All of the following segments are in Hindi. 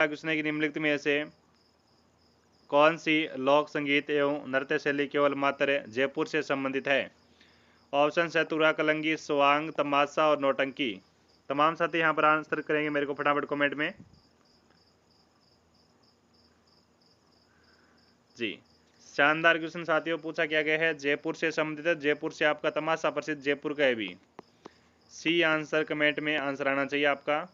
क्वेश्चन की निम्नलिखित में से कौन सी लोक संगीत एवं नृत्य शैली केवल मात्र जयपुर से संबंधित है? ऑप्शन है तुरा, कलंगी, स्वांग, तमाशा और नौटंकी। तमाम साथी यहाँ पर आंसर करेंगे मेरे को फटाफट कमेंट में जी। शानदार क्वेश्चन साथियों पूछा क्या गया है, जयपुर से संबंधित है। जयपुर से आपका तमाशा प्रसिद्ध जयपुर का है भी। सी आंसर कमेंट में आंसर आना चाहिए आपका।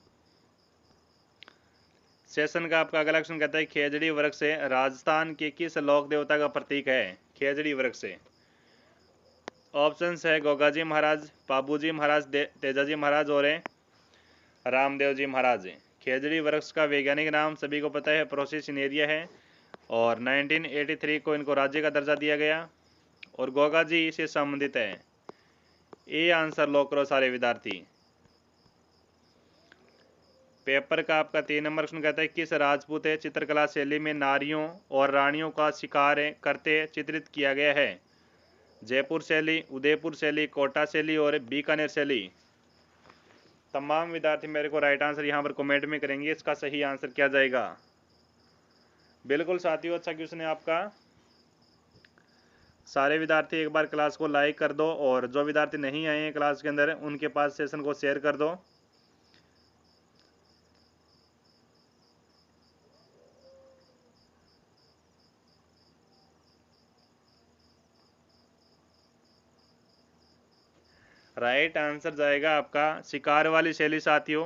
सेशन का आपका अगला क्वेश्चन कहता है खेजड़ी वृक्ष से राजस्थान के किस लोक देवता का प्रतीक है? खेजड़ी वृक्ष से ऑप्शन है गोगाजी महाराज, बाबूजी महाराज, तेजाजी महाराज और रामदेव जी महाराज। खेजड़ी वृक्ष का वैज्ञानिक नाम सभी को पता है, प्रोसिसिनेरिया है और 1983 को इनको राज्य का दर्जा दिया गया और गोगा जी से संबंधित है। ए आंसर लॉक करो सारे विद्यार्थी। पेपर का आपका 3 नंबर क्वेश्चन कहता है किस राजपूत चित्रकला शैली में नारियों और रानियों का शिकार करते चित्रित किया गया है? जयपुर शैली, उदयपुर शैली, कोटा शैली और बीकानेर शैली। तमाम विद्यार्थी मेरे को राइट आंसर यहाँ पर कमेंट में करेंगे, इसका सही आंसर क्या जाएगा। बिल्कुल साथियों, अच्छा क्वेश्चन है आपका। सारे विद्यार्थी एक बार क्लास को लाइक कर दो और जो विद्यार्थी नहीं आए हैं क्लास के अंदर उनके पास सेशन को शेयर कर दो। राइट आंसर जाएगा आपका शिकार वाली शैली साथियों।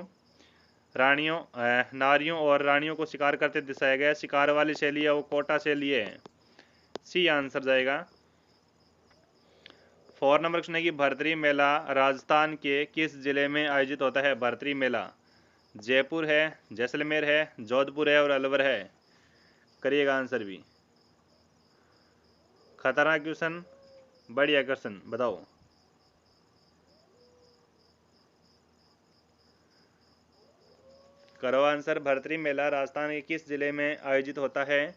नारियों और रानियों को शिकार करते दिखाया गया, शिकार वाली शैली है वो कोटा शैली है। सी आंसर जाएगा। 4 नंबर क्वेश्चन है कि भरतरी मेला राजस्थान के किस जिले में आयोजित होता है? भरतरी मेला जयपुर है, जैसलमेर है, जोधपुर है और अलवर है। करिएगा आंसर भी। खतरनाक क्वेश्चन, बढ़िया क्वेश्चन, बताओ। करो आंसर। भरतरी मेला राजस्थान के किस जिले में आयोजित होता है?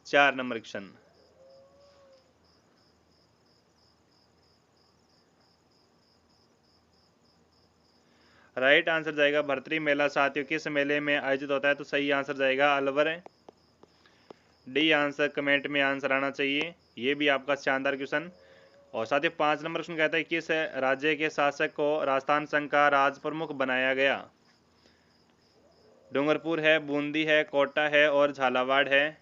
4 नंबर क्वेश्चन। राइट आंसर जाएगा भरतरी मेला साथियों किस मेले में आयोजित होता है? तो सही आंसर जाएगा अलवर। डी आंसर कमेंट में आंसर आना चाहिए। ये भी आपका शानदार क्वेश्चन। और साथियों 5 नंबर क्वेश्चन कहता है किस राज्य के शासक को राजस्थान संघ का राज प्रमुख बनाया गया? डूंगरपुर है, बूंदी है, कोटा है और झालावाड़ है।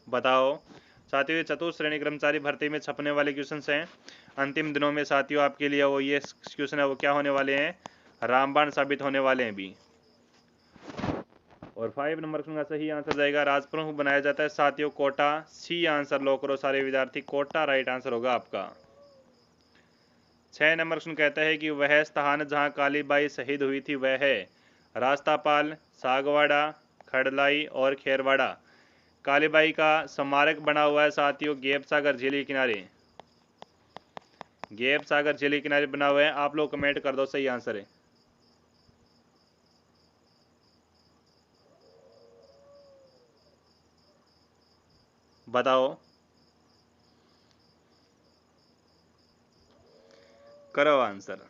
बताओ साथियों, ये चतुर्थ श्रेणी कर्मचारी भर्ती में छपने वाले क्वेश्चन हैं। अंतिम दिनों में साथियों आपके लिए वो ये क्वेश्चन है वो क्या होने वाले हैं? रामबाण साबित होने वाले हैं भी। और 5 नंबर का सही आंसर जाएगा राज प्रमुख बनाया जाता है साथियों कोटा। सी आंसर लो करो सारे विद्यार्थी, कोटा राइट आंसर होगा आपका। 6 नंबर क्वेश्चन कहता है कि वह स्थान जहां कालीबाई शहीद हुई थी वह है? रास्तापाल, सागवाड़ा, खड़लाई और खेरवाड़ा। कालीबाई का स्मारक बना हुआ है साथियों गेप सागर झील के किनारे। गेप सागर झील के किनारे बना हुआ है। आप लोग कमेंट कर दो सही आंसर है। बताओ, करो आंसर।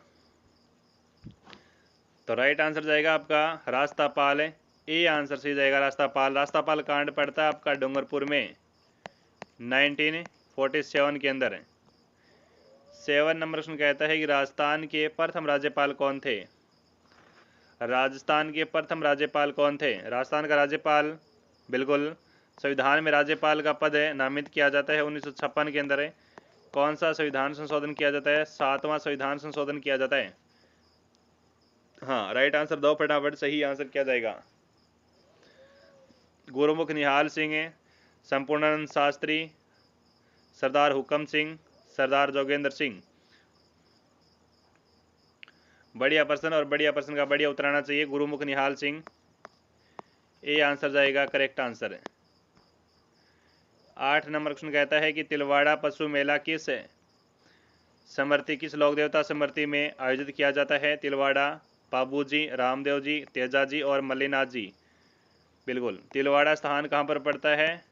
तो राइट आंसर जाएगा आपका रास्तापाल। ए आंसर सही जाएगा रास्तापाल। रास्तापाल कांड पड़ता है आपका डूंगरपुर में 1947 के अंदर। 7 नंबर क्वेश्चन कहता है कि राजस्थान के प्रथम राज्यपाल कौन थे? राजस्थान के प्रथम राज्यपाल कौन थे? राजस्थान का राज्यपाल बिल्कुल संविधान में राज्यपाल का पद है नामित किया जाता है 1956 के अंदर है। कौन सा संविधान संशोधन किया जाता है? 7वां संविधान संशोधन किया जाता है। हाँ राइट आंसर दो फटाफट, सही आंसर क्या जाएगा? गुरुमुख निहाल सिंह, संपूर्णानंद शास्त्री, सरदार हुकम सिंह, सरदार जोगेंद्र सिंह। बढ़िया प्रश्न और बढ़िया प्रश्न का बढ़िया उत्तर आना चाहिए। गुरुमुख निहाल सिंह ए आंसर जाएगा करेक्ट आंसर। 8 नंबर क्वेश्चन कहता है कि तिलवाड़ा पशु मेला किस स्मृति किस लोक देवता स्मृति में आयोजित किया जाता है? तिलवाड़ा, बाबूजी, रामदेव जी, तेजाजी और मल्लीनाथ जी। बिल्कुल तिलवाड़ा स्थान कहाँ पर पड़ता है?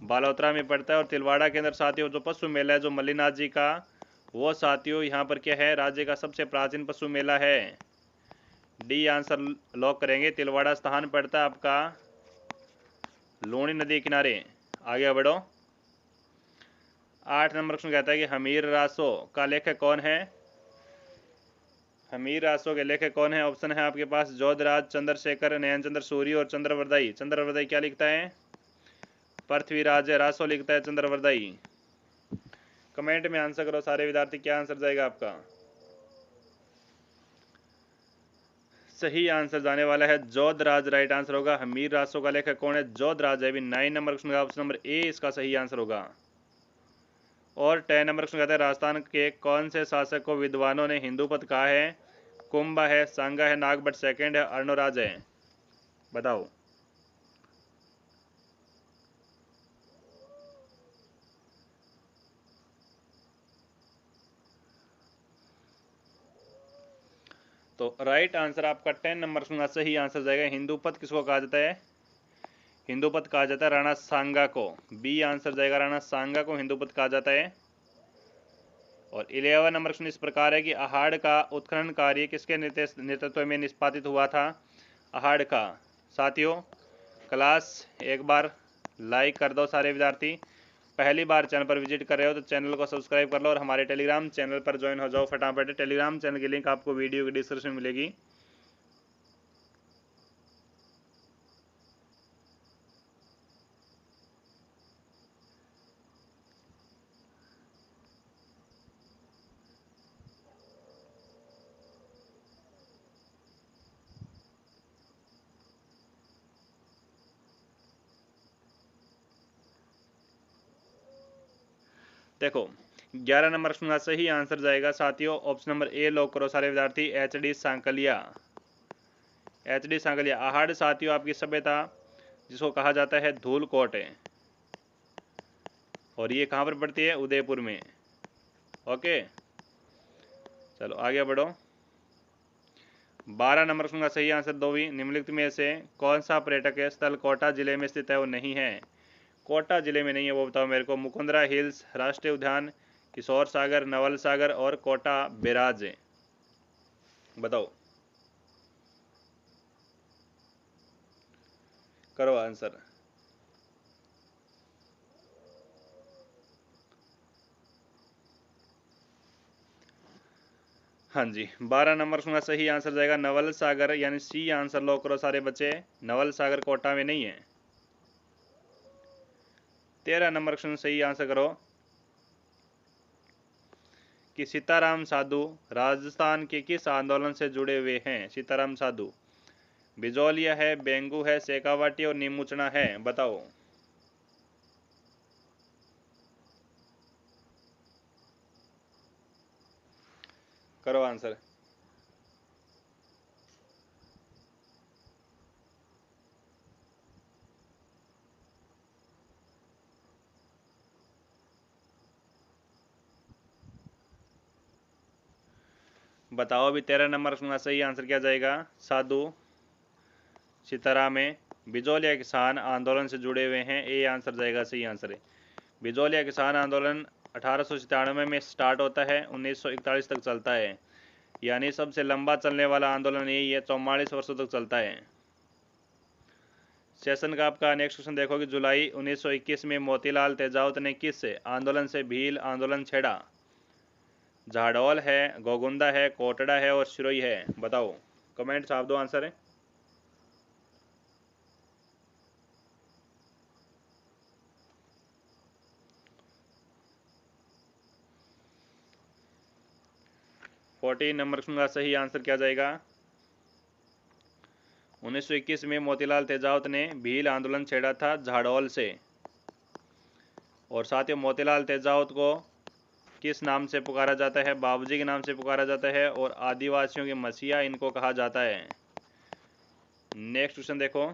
बालोतरा में पड़ता है। और तिलवाड़ा के अंदर साथियों जो पशु मेला है जो मल्लीनाथ जी का, वो साथियों यहाँ पर क्या है, राज्य का सबसे प्राचीन पशु मेला है। डी आंसर लॉक करेंगे। तिलवाड़ा स्थान पड़ता है आपका लूणी नदी किनारे। आगे बढ़ो। 8 नंबर प्रश्न कहता है कि हमीर रासो का लेखक कौन है। हमीर रासो के लेखक कौन है। ऑप्शन है आपके पास जोधराज, चंद्रशेखर, नयन चंद्र सूरी और चंद्रवरदाई। चंद्रवरदाई क्या लिखता है, पृथ्वीराज रासो लिखता है चंद्रवरदाई। कमेंट में आंसर करो सारे विद्यार्थी, क्या आंसर जाएगा आपका। सही आंसर जाने वाला है जोधराज, राइट आंसर होगा। हमीर रासो का लेखक कौन है, जोधराज है। 9 नंबर प्रश्न का ऑप्शन नंबर ए इसका सही आंसर होगा। और 10 नंबर प्रश्न कहता है राजस्थान के कौन से शासक को विद्वानों ने हिंदू पद कहा है। कुंभा है, सांगा है, नागभट्ट सेकंड है, अर्णोराज है। बताओ। तो राइट आंसर आपका 10 नंबर प्रश्न सही आंसर जाएगा। हिंदू पद किसको कहा जाता है, हिंदू पद कहा जाता है राणा सांगा को। बी आंसर जाएगा, राणा सांगा को हिंदू पद कहा जाता है। और 11 नंबर प्रश्न इस प्रकार है कि अहाड़ का उत्खनन कार्य किसके नेतृत्व में निष्पादित हुआ था। अहाड़ का साथियों क्लास एक बार लाइक कर दो सारे विद्यार्थी। पहली बार चैनल पर विजिट कर रहे हो तो चैनल को सब्सक्राइब कर लो और हमारे टेलीग्राम चैनल पर ज्वाइन हो जाओ फटाफट। टेलीग्राम चैनल की लिंक आपको वीडियो की डिस्क्रिप्शन में मिलेगी। देखो 11 नंबर प्रश्न का सही आंसर जाएगा साथियों ऑप्शन नंबर ए लॉक करो सारे विद्यार्थी, H D Sankalia. H D Sankalia अहाड़ साथियों आपकी सभ्यता जिसको कहा जाता है धूलकोट है, और ये कहाँ पर पड़ती है, उदयपुर में। ओके चलो आगे बढ़ो। 12 नंबर प्रश्न का सही आंसर दो भी निम्नलिखित में से कौन सा पर्यटक स्थल कोटा जिले में स्थित है, वो नहीं है। कोटा जिले में नहीं है वो बताओ मेरे को। मुकुंदरा हिल्स राष्ट्रीय उद्यान, किशोर सागर, नवल सागर और कोटा बैराज। बताओ करो आंसर। हाँ जी 12 नंबर प्रश्न का सही आंसर जाएगा नवल सागर, यानी सी आंसर लो करो सारे बच्चे। नवल सागर कोटा में नहीं है। 13 नंबर प्रश्न सही आंसर करो कि सीताराम साधु राजस्थान के किस आंदोलन से जुड़े हुए हैं। सीताराम साधु बिजौलिया है, बेंगू है, शेखावाटी और नीमूचना है। बताओ करो आंसर। बताओ अभी 13 नंबर प्रश्न का सही आंसर क्या जाएगा। साधु सीताराम है, बिजौलिया किसान आंदोलन से जुड़े हुए हैं, ए आंसर जाएगा सही आंसर है। बिजौलिया किसान आंदोलन 1897 में स्टार्ट होता है, 1941 तक चलता है, यानी सबसे लंबा चलने वाला आंदोलन यही है, 44 वर्षों तक चलता है। सेशन का आपका नेक्स्ट क्वेश्चन देखो कि जुलाई 1921 में मोतीलाल तेजावत ने किस आंदोलन से भील आंदोलन छेड़ा। झाड़ोल है, गोगुंदा है, कोटड़ा है और सिरोही है। बताओ कमेंट छाप दो आंसर है। फोर्टी नंबर का सही आंसर क्या जाएगा। 1921 में मोतीलाल तेजावत ने भील आंदोलन छेड़ा था झाड़ोल से। और साथ ही मोतीलाल तेजावत को किस नाम से पुकारा जाता है, बाबूजी के नाम से पुकारा जाता है, और आदिवासियों के मसीहा इनको कहा जाता है। नेक्स्ट क्वेश्चन देखो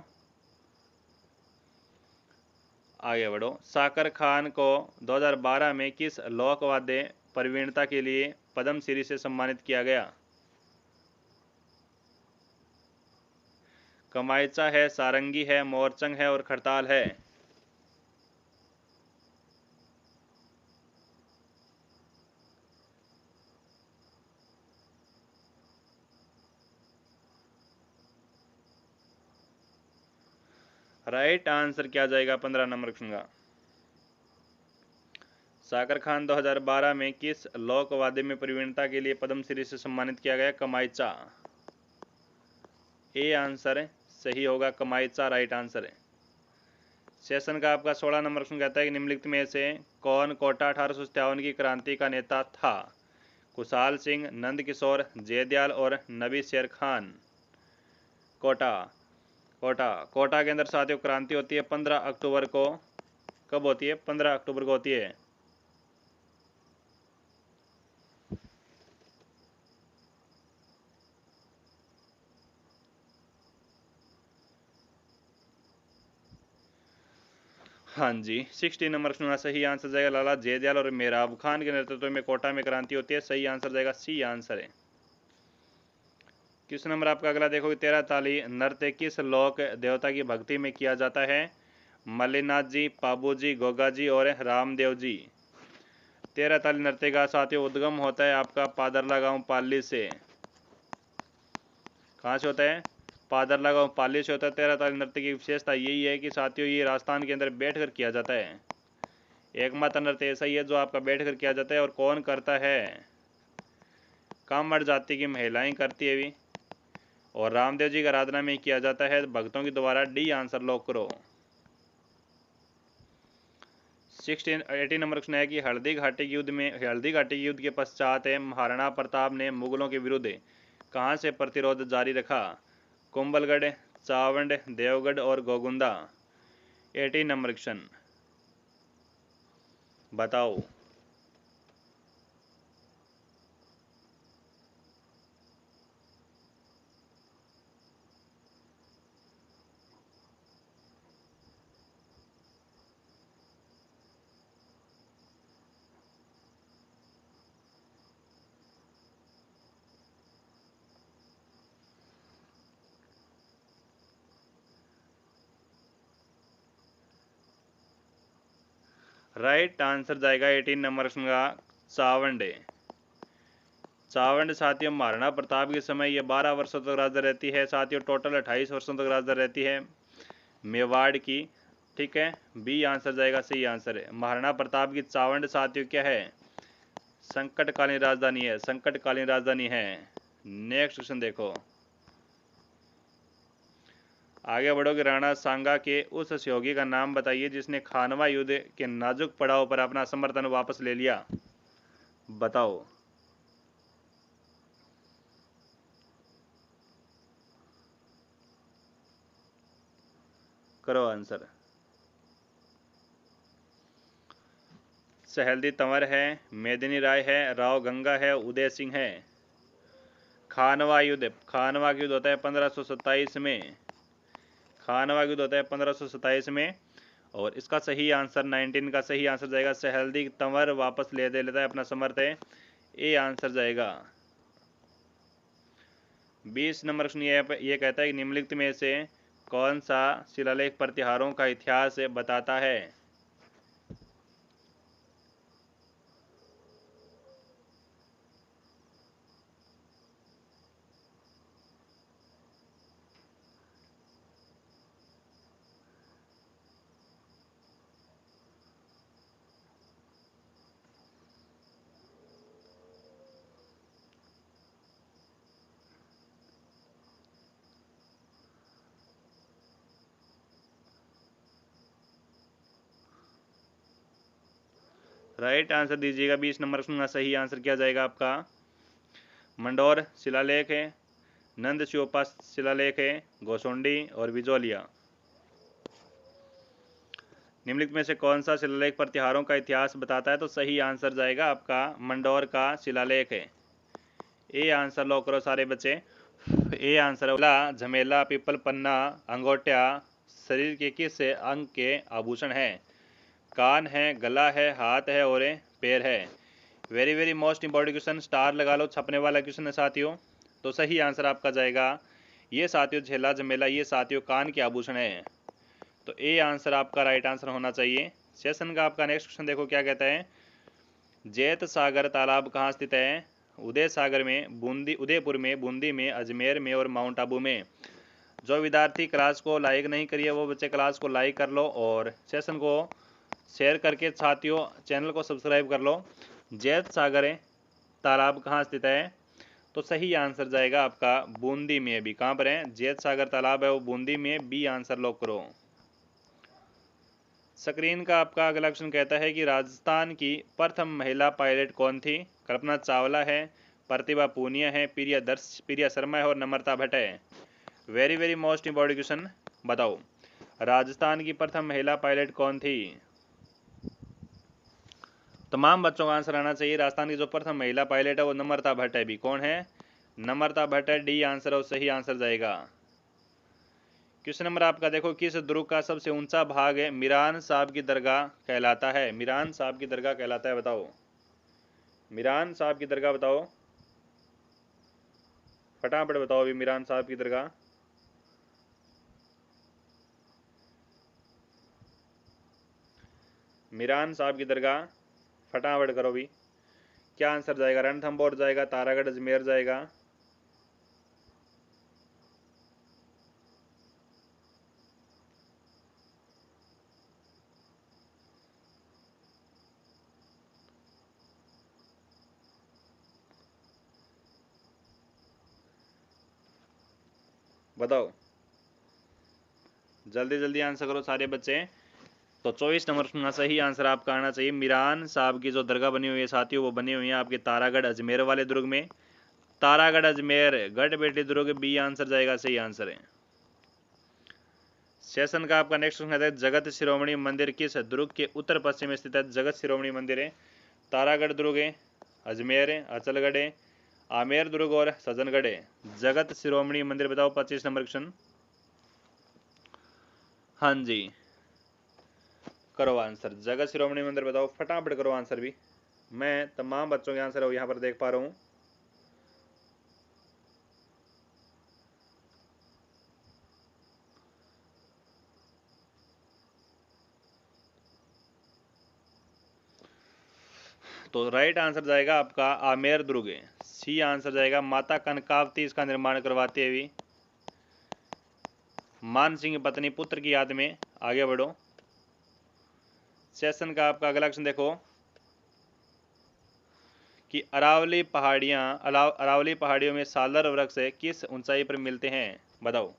आगे बढ़ो। साकर खान को 2012 में किस लोक वाद्य प्रवीणता के लिए पद्मश्री से सम्मानित किया गया। कमाइचा है, सारंगी है, मोरचंग है और खड़ताल है। राइट आंसर क्या जाएगा 15 नंबर क्वेश्चन का। साकर खान 2012 में किस लोक वाद्य में प्रवीणता के लिए पद्मश्री से सम्मानित किया गया? कमाईचा। ए आंसर सही होगा, कमाईचा राइट आंसर है। सेशन का आपका 16 नंबर क्वेश्चन कहता है कि निम्नलिखित में से कौन कोटा 1857 की क्रांति का नेता था? कुशाल सिंह, नंद किशोर, जयदयाल और नबी शेर खान। कोटा कोटा कोटा के अंदर साथियों क्रांति होती है 15 अक्टूबर को। कब होती है? 15 अक्टूबर को होती है। हाँ जी, 16 नंबर सुना सही आंसर जाएगा लाला जयदयाल और मेहराब खान के नेतृत्व में कोटा में क्रांति होती है। सही आंसर जाएगा सी आंसर है। क्वेश्चन नंबर आपका अगला देखोगे 13 ताली नृत्य किस लोक देवता की भक्ति में किया जाता है? मल्लीनाथ जी, पाबू जी, गोगा जी और रामदेव जी। 13 ताली नृत्य का साथियों उद्गम होता है आपका पादरला गांव पाली से। कहाँ से होता है? पादरला गांव पाली से होता है। 13 ताली नृत्य की विशेषता यही है कि साथियों ये राजस्थान के अंदर बैठकर किया जाता है। एकमात्र नृत्य ऐसा ही है जो आपका बैठकर किया जाता है। और कौन करता है? कामड़ जाति की महिलाएं करती है भी। और रामदेव जी की आराधना में किया जाता है भक्तों के द्वारा। डी आंसर लॉक करो। 18 नंबर क्वेश्चन है कि हल्दी घाटी के युद्ध के पश्चात महाराणा प्रताप ने मुगलों के विरुद्ध कहां से प्रतिरोध जारी रखा? कुंभलगढ़, चावंड, देवगढ़ और गोगुंदा। 18 नंबर क्वेश्चन बताओ। राइट आंसर जाएगा 18 नंबर का चावंड। चावंड साथियों महाराणा प्रताप के समय ये 12 वर्षों तक राजधानी रहती है साथियों। टोटल 28 वर्षों तक राजधानी रहती है मेवाड़ की। ठीक है, बी आंसर जाएगा सही आंसर है। महाराणा प्रताप की चावंड साथियों क्या है? संकटकालीन राजधानी है, संकटकालीन राजधानी है। नेक्स्ट क्वेश्चन देखो, आगे बढ़ोगे। राणा सांगा के उस सहयोगी का नाम बताइए जिसने खानवा युद्ध के नाजुक पड़ाव पर अपना समर्थन वापस ले लिया। बताओ। करो आंसर। सहेलदी तंवर है, मेदिनी राय है, राव गंगा है, उदय सिंह है। खानवा युद्ध होता है 1527 में। खानवा युद्ध होता है 1527 में। और इसका सही आंसर 19 का सही आंसर जाएगा सहेलदी तंवर वापस ले लेता है अपना समर्थन। ए आंसर जाएगा। 20 नंबर प्रश्न ये कहता है कि निम्नलिखित में से कौन सा शिलालेख प्रतिहारों का इतिहास बताता है? राइट आंसर दीजिएगा। 20 नंबर प्रश्न का सही आंसर क्या जाएगा आपका? मंडोर शिलालेख है, नंद शिवपा शिलालेख है, गोसोंडी और बिजोलिया। निम्नलिखित में से कौन सा शिलालेख प्रतिहारों का इतिहास बताता है? तो सही आंसर जाएगा आपका मंडोर का शिलालेख है। ए आंसर लो करो सारे बच्चे। ए आंसर है झमेला, पीपल पन्ना, अंगोटिया शरीर के किस अंग के आभूषण है? कान है, गला है, हाथ है और पैर है। Very very most important question, star लगा लो, छपने वाला क्वेश्चन है साथियों। तो सही आंसर आपका जाएगा ये साथियों झेला झमेला, ये साथियों कान के आभूषण है। तो ए आंसर आपका राइट आंसर होना चाहिए। सेशन का आपका नेक्स्ट क्वेश्चन देखो क्या कहता है। जैत सागर तालाब कहाँ स्थित है? उदय सागर में, उदयपुर में, बूंदी में, अजमेर में और माउंट आबू में। जो विद्यार्थी क्लास को लाइक नहीं करिए वो बच्चे क्लास को लाइक कर लो और सेशन को शेयर करके साथियों चैनल को सब्सक्राइब कर लो। जैत सागर तालाब कहाँ स्थित है? तो सही आंसर जाएगा आपका बूंदी में। भी कहाँ पर है? जैत सागर तालाब है वो बूंदी में। बी आंसर लॉक करो। स्क्रीन का आपका अगला क्वेश्चन कहता है कि राजस्थान की प्रथम महिला पायलट कौन थी? कल्पना चावला है, प्रतिभा पूनिया है, प्रिया शर्मा है और नम्रता भट्ट है। Very very most important question, बताओ राजस्थान की प्रथम महिला पायलट कौन थी? तमाम बच्चों का आंसर आना चाहिए। राजस्थान की जो प्रथम महिला पायलट है वो नम्रता भट्ट है। भी कौन है? नम्रता भट्ट है। डी आंसर और सही आंसर जाएगा। क्वेश्चन नंबर आपका देखो, किस दुर्ग का सबसे ऊंचा भाग है मीरान साहब की दरगाह कहलाता है? मीरान साहब की दरगाह कहलाता है, बताओ। मीरान साहब की दरगाह बताओ, फटाफट बताओ अभी। मीरान साहब की दरगाह, मीरान साहब की दरगाह फटाफट करो भी। क्या आंसर जाएगा? रणथंभौर जाएगा, तारागढ़ अजमेर जाएगा? बताओ जल्दी जल्दी आंसर करो सारे बच्चे। तो 24 नंबर का सही आंसर आपका आना चाहिए। मीरान साहब की जो दरगाह बनी हुई है साथियों वो बनी हुई है आपके तारागढ़ अजमेर वाले दुर्ग में। तारागढ़ अजमेर गढ़ बेटी दुर्ग। बी आंसर जाएगा, सही आंसर है। सेशन का आपका नेक्स्ट क्वेश्चन है, जगत शिरोमणि मंदिर किस दुर्ग के उत्तर पश्चिम में स्थित है? जगत शिरोमणि मंदिर है तारागढ़ दुर्ग है, अजमेर है, अचलगढ़ है, आमेर दुर्ग और सज्जनगढ़ है। जगत शिरोमणि मंदिर बताओ। 25 नंबर क्वेश्चन। हाँ जी, करो आंसर। जगत शिरोमणि मंदिर बताओ, फटाफट करो आंसर भी। मैं तमाम बच्चों के आंसर यहाँ पर देख पा रहा हूँ। तो राइट आंसर जाएगा आपका आमेर दुर्ग है। सी आंसर जाएगा। माता कनकावती इसका निर्माण करवाते हुए मान सिंह पत्नी पुत्र की याद में। आगे बढ़ो। सेशन का आपका अगला क्वेश्चन देखो कि अरावली पहाड़ियों में सालर वृक्ष किस ऊंचाई पर मिलते हैं? बताओ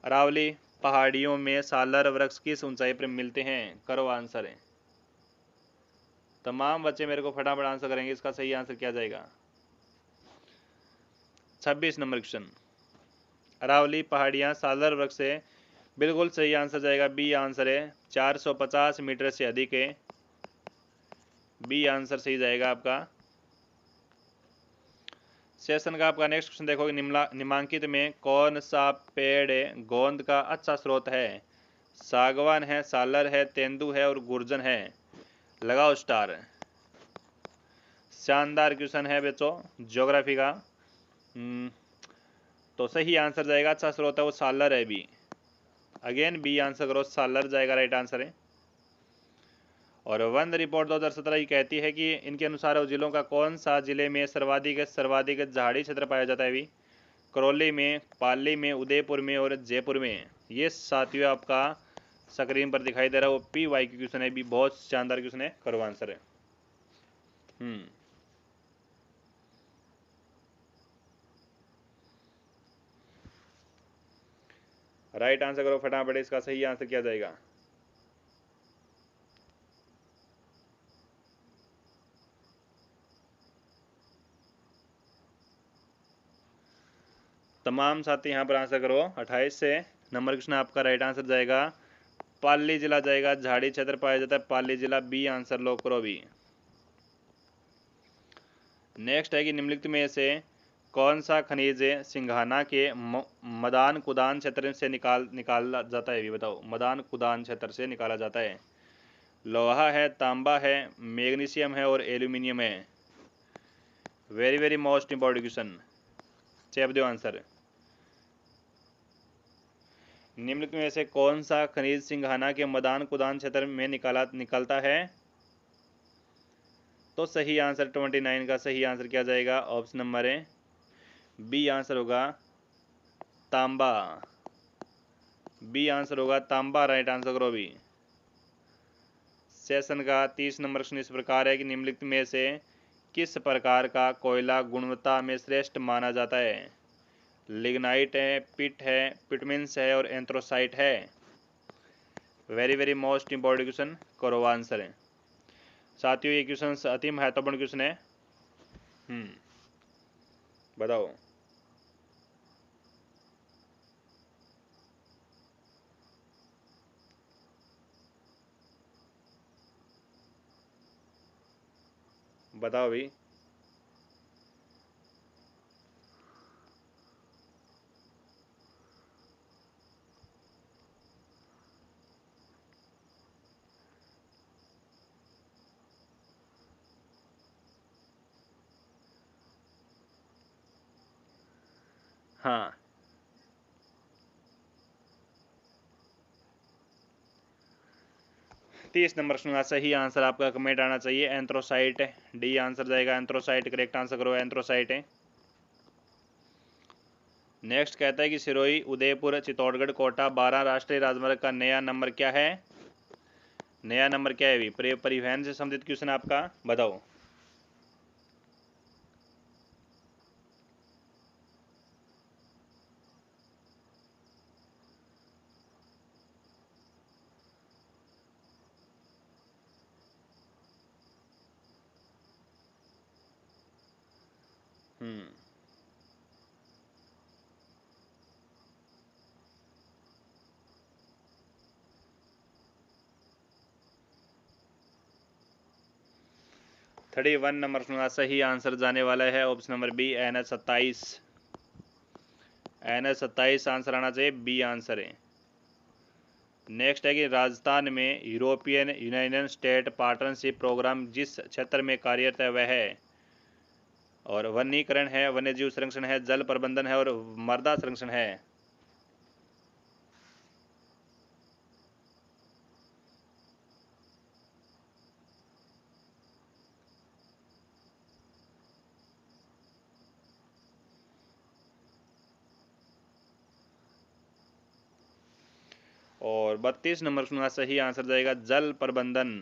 अरावली पहाड़ियों में सालर वृक्ष किस ऊंचाई पर मिलते हैं? करो आंसर है। तमाम बच्चे मेरे को फटाफट आंसर करेंगे। इसका सही आंसर क्या जाएगा? 26 नंबर क्वेश्चन। अरावली पहाड़ियां सालर वृक्ष से बिल्कुल सही आंसर जाएगा। बी आंसर है। 450 मीटर से अधिक है। बी आंसर सही जाएगा आपका। सेशन का आपका नेक्स्ट क्वेश्चन देखो, निम्नलिखित में कौन सा पेड़ गोंद का अच्छा स्रोत है? सागवान है, सालर है, तेंदू है और गुर्जन है। लगाओ स्टार। शानदार क्वेश्चन है बच्चों ज्योग्राफी का। तो सही आंसर जाएगा, अच्छा स्रोत है वो सालर है। बी अगेन बी आंसर करो, सालर जाएगा राइट आंसर है। और वन रिपोर्ट 2017 ये कहती है कि इनके अनुसार जिलों का कौन सा जिले में सर्वाधिक झाड़ी क्षेत्र पाया जाता है? भी करौली में, पाली में, उदयपुर में और जयपुर में। ये साथियों आपका स्क्रीन पर दिखाई दे रहा है वो पी वाई की क्वेश्चन है। भी बहुत शानदार क्वेश्चन है, करो आंसर है। राइट आंसर करो फटाफट। इसका सही आंसर क्या जाएगा? तमाम साथी यहाँ पर आंसर करो। 28 से नंबर क्वेश्चन आपका राइट आंसर जाएगा पाली जिला जाएगा। झाड़ी क्षेत्र पाया जाता है पाली जिला। बी आंसर लॉक करो भी। नेक्स्ट है कि निम्नलिखित में से कौन सा खनिज सिंघाना के मदान कुदान क्षेत्र से निकाला जाता है? भी बताओ मदान कुदान क्षेत्र से निकाला जाता है। लोहा है, तांबा है, मैग्नीशियम है और एल्यूमिनियम है। Very very most important question, चेप दो आंसर। निम्नलिखित में से कौन सा खनिज सिंघाना के मदान कुदान क्षेत्र में निकलता है? तो सही आंसर 29 का सही आंसर क्या जाएगा? ऑप्शन नंबर है बी आंसर होगा तांबा। बी आंसर होगा तांबा, राइट आंसर करो बी। सेशन का 30 नंबर क्वेश्चन इस प्रकार है कि निम्नलिखित में से किस प्रकार का कोयला गुणवत्ता में श्रेष्ठ माना जाता है? लिग्नाइट है, पिट है, पिटमिन्स है और एंथ्रोसाइट है। Very very most important question, करो आंसर है साथियों। ये क्वेश्चन अति महत्वपूर्ण क्वेश्चन है। बताओ। बताओ भाई। हाँ, 30 नंबर सुना, सही आंसर आपका कमेंट आना चाहिए एंथ्रोसाइट। डी आंसर जाएगा एंथ्रोसाइट, करेक्ट आंसर करो एंथ्रोसाइट है। नेक्स्ट कहता है कि सिरोही, उदयपुर, चित्तौड़गढ़, कोटा 12 राष्ट्रीय राजमार्ग का नया नंबर क्या है? नया नंबर क्या है? भी परिवहन से संबंधित क्वेश्चन आपका, बताओ। हम्म 31 नंबर सुना, सही आंसर जाने वाला है option number B NH 27। NH 27 answer आना चाहिए, बी आंसर है। नेक्स्ट है कि राजस्थान में European Union state partnership programme जिस क्षेत्र में कार्यरत है वह है? और वनीकरण है, वन्यजीव संरक्षण है, जल प्रबंधन है और मृदा संरक्षण है। और 32 नंबर सुना, सही आंसर जाएगा जल प्रबंधन,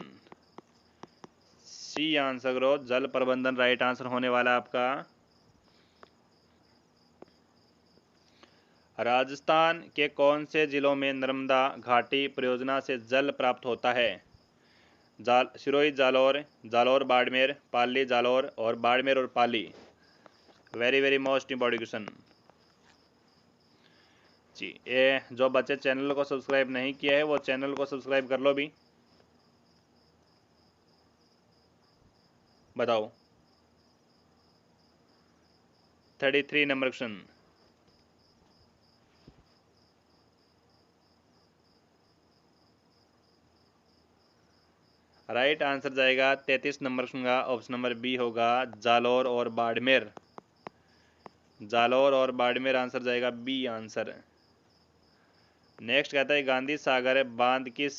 सी आंसर करो जल प्रबंधन, राइट आंसर होने वाला आपका। राजस्थान के कौन से जिलों में नर्मदा घाटी परियोजना से जल प्राप्त होता है? सिरोही, जालौर, जालौर बाड़मेर, पाली जालौर और बाड़मेर और Pali. Very very most important question जी। ये जो बच्चे चैनल को सब्सक्राइब नहीं किया है वो चैनल को सब्सक्राइब कर लो भी। बताओ। 33 नंबर क्वेश्चन, राइट आंसर जाएगा 33 नंबर का ऑप्शन नंबर बी होगा जालौर और बाड़मेर। जालौर और बाड़मेर आंसर जाएगा बी आंसर। नेक्स्ट कहता है गांधी सागर बांध किस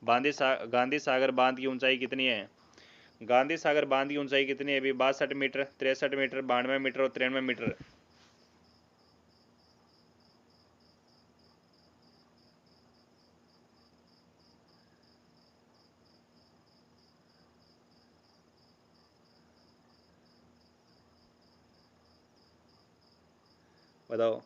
गांधी सागर बांध की ऊंचाई कितनी है? गांधी सागर बांध की ऊंचाई कितनी है? अभी 62 मीटर, 63 मीटर, 92 मीटर और 93 मीटर। बताओ।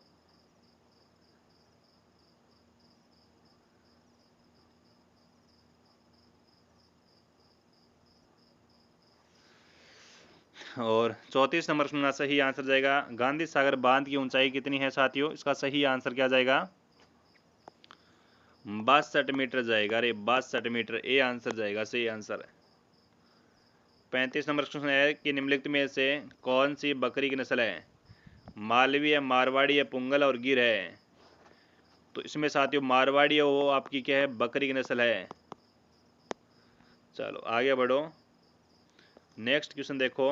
और 34 नंबर सुनना, सही आंसर जाएगा गांधी सागर बांध की ऊंचाई कितनी है साथियों? इसका सही आंसर क्या जाएगा? 62 मीटर जाएगा। अरे 62 मीटर, ए आंसर जाएगा सही आंसर। 35 नंबर क्वेश्चन है कि निम्नलिखित में से कौन सी बकरी की नस्ल है? मालवी है, मारवाड़ी है, पुंगल और गिर है। तो इसमें साथियों मारवाड़ी है वो आपकी क्या है? बकरी की नस्ल है। चलो आगे बढ़ो। नेक्स्ट क्वेश्चन देखो,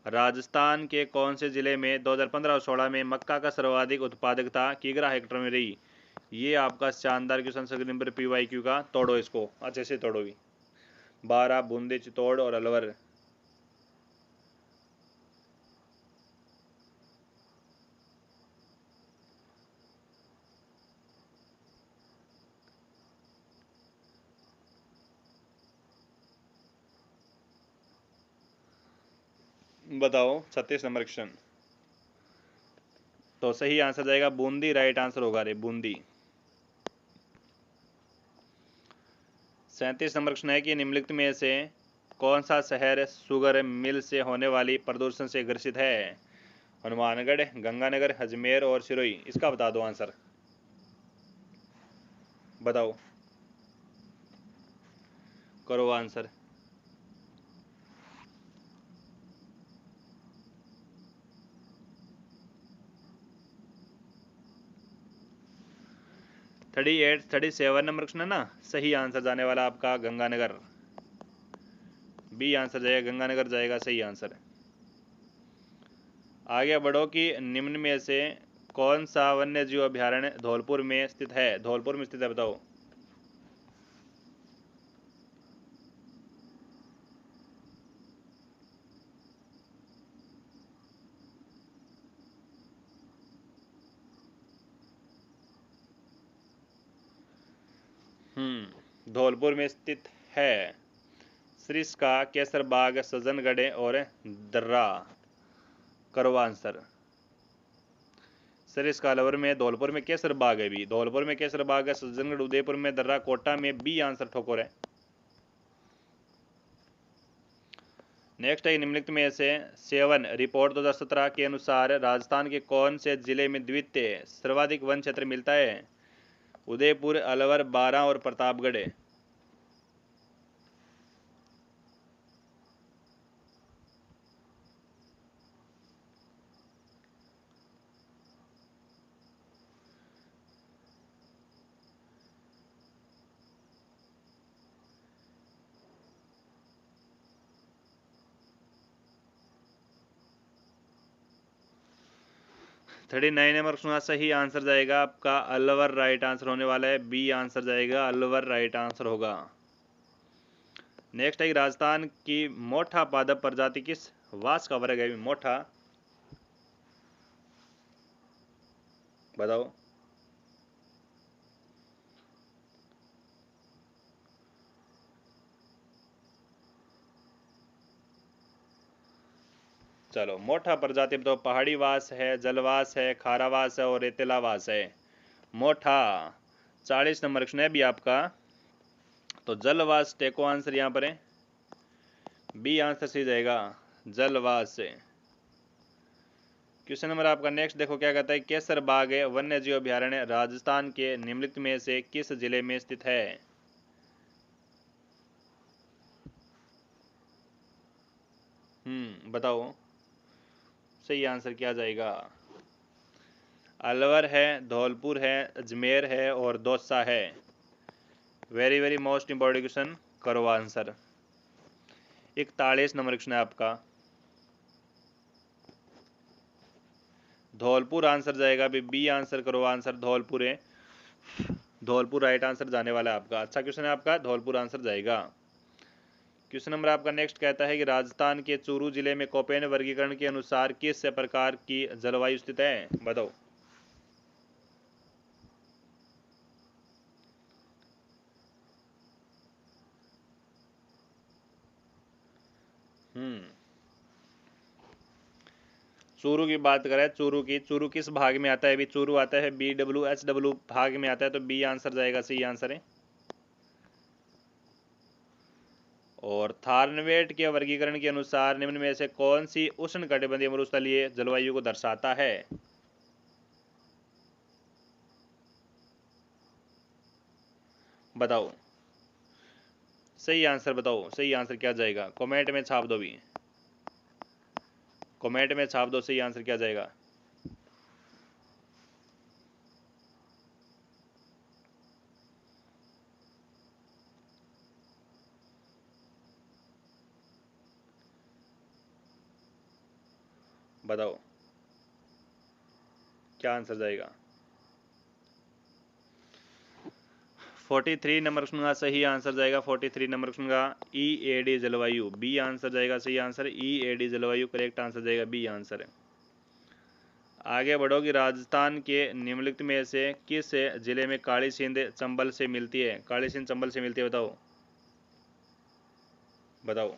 राजस्थान के कौन से जिले में 2015 और 16 में मक्का का सर्वाधिक उत्पादकता किग्रा हेक्टेयर में रही? ये आपका शानदार क्वेश्चन सेकंड नंबर PYQ का, तोड़ो इसको अच्छे से तोड़ो भी। 12 बूंदी, चित्तौड़ और अलवर। बताओ 36 नंबर क्वेश्चन। तो सही आंसर जाएगा बूंदी, राइट आंसर होगा रे बूंदी। 37 नंबर क्वेश्चन है कि निम्नलिखित में से कौन सा शहर शुगर मिल से होने वाली प्रदूषण से ग्रसित है? हनुमानगढ़, गंगानगर, अजमेर और सिरोही। इसका बता दो आंसर, बताओ, करो answer. Thirty eight 37 number question है ना, सही आंसर जाने वाला आपका गंगानगर। बी आंसर जाएगा, गंगानगर जाएगा सही आंसर। आगे बढ़ो कि निम्न में से कौन सा वन्य जीव अभयारण्य धौलपुर में स्थित है? धौलपुर में स्थित है, बताओ। धौलपुर में स्थित है सरिस्का, केसर बाग, सज्जनगढ़ और दर्रा। करो आंसर। सरिस्का अलवर में, धौलपुर में केसर बाग है, भी धौलपुर में केसर बाग है, सज्जनगढ़, उदयपुर में, दर्रा, कोटा में। बी आंसर ठोकर है। नेक्स्ट है निम्नलिखित में से 7 रिपोर्ट 2017 के अनुसार राजस्थान के कौन से जिले में द्वितीय सर्वाधिक वन क्षेत्र मिलता है? उदयपुर, अलवर, बारां और प्रतापगढ़। थर्टी 39 नंबर सुना, सही आंसर जाएगा आपका अलवर, राइट आंसर होने वाला है। बी आंसर जाएगा अलवर, राइट आंसर होगा। नेक्स्ट है राजस्थान की मोठा पादप प्रजाति किस वास का वर्ग है? मोठा, बताओ। चलो, मोठा प्रजाति बताओ। पहाड़ी वास है, जलवास है, खारावास है और रेतीलावास है। मोठा 40 नंबर क्वेश्चन है भी आपका। तो जलवास टेको आंसर यहाँ पर है। बी आंसर सही जाएगा, जलवास से। क्वेश्चन नंबर आपका नेक्स्ट देखो क्या कहता है। केसर बाग वन्य जीव अभयारण्य राजस्थान के निम्नलिखित में से किस जिले में स्थित है? बताओ, सही आंसर क्या जाएगा? अलवर है, धौलपुर है, अजमेर है और दौसा है। Very very most important question, करो आंसर। 41 नंबर क्वेश्चन है आपका। धौलपुर आंसर जाएगा, बी आंसर करो आंसर। धौलपुर है, धौलपुर राइट आंसर जाने वाला है आपका। अच्छा क्वेश्चन है आपका, धौलपुर आंसर जाएगा। क्वेश्चन नंबर आपका नेक्स्ट कहता है कि राजस्थान के चूरू जिले में कोपेन वर्गीकरण के अनुसार किस प्रकार की जलवायु स्थित है? बताओ। हम्म चूरू की बात करें, चूरू किस भाग में आता है? अभी चूरू आता है BWHW भाग में आता है, तो बी आंसर जाएगा, सही आंसर है। और थारनवेट के वर्गीकरण के अनुसार निम्न में से कौन सी उष्णकटिबंधीय मरुस्थलीय जलवायु को दर्शाता है? बताओ, सही आंसर बताओ, सही आंसर क्या जाएगा? कमेंट में छाप दो भी, कमेंट में छाप दो सही आंसर क्या जाएगा। बताओ क्या आंसर जाएगा? 43 नंबर प्रश्न का सही आंसर जाएगा। 43 नंबर प्रश्न का EAD जलवायु, बी आंसर जाएगा, सही आंसर EAD जलवायु करेक्ट आंसर जाएगा, बी आंसर है। आगे बढ़ोगी, राजस्थान के निम्नलिखित में से किस जिले में काली सिंध चंबल से मिलती है? काली सिंध चंबल से मिलती है, बताओ, बताओ।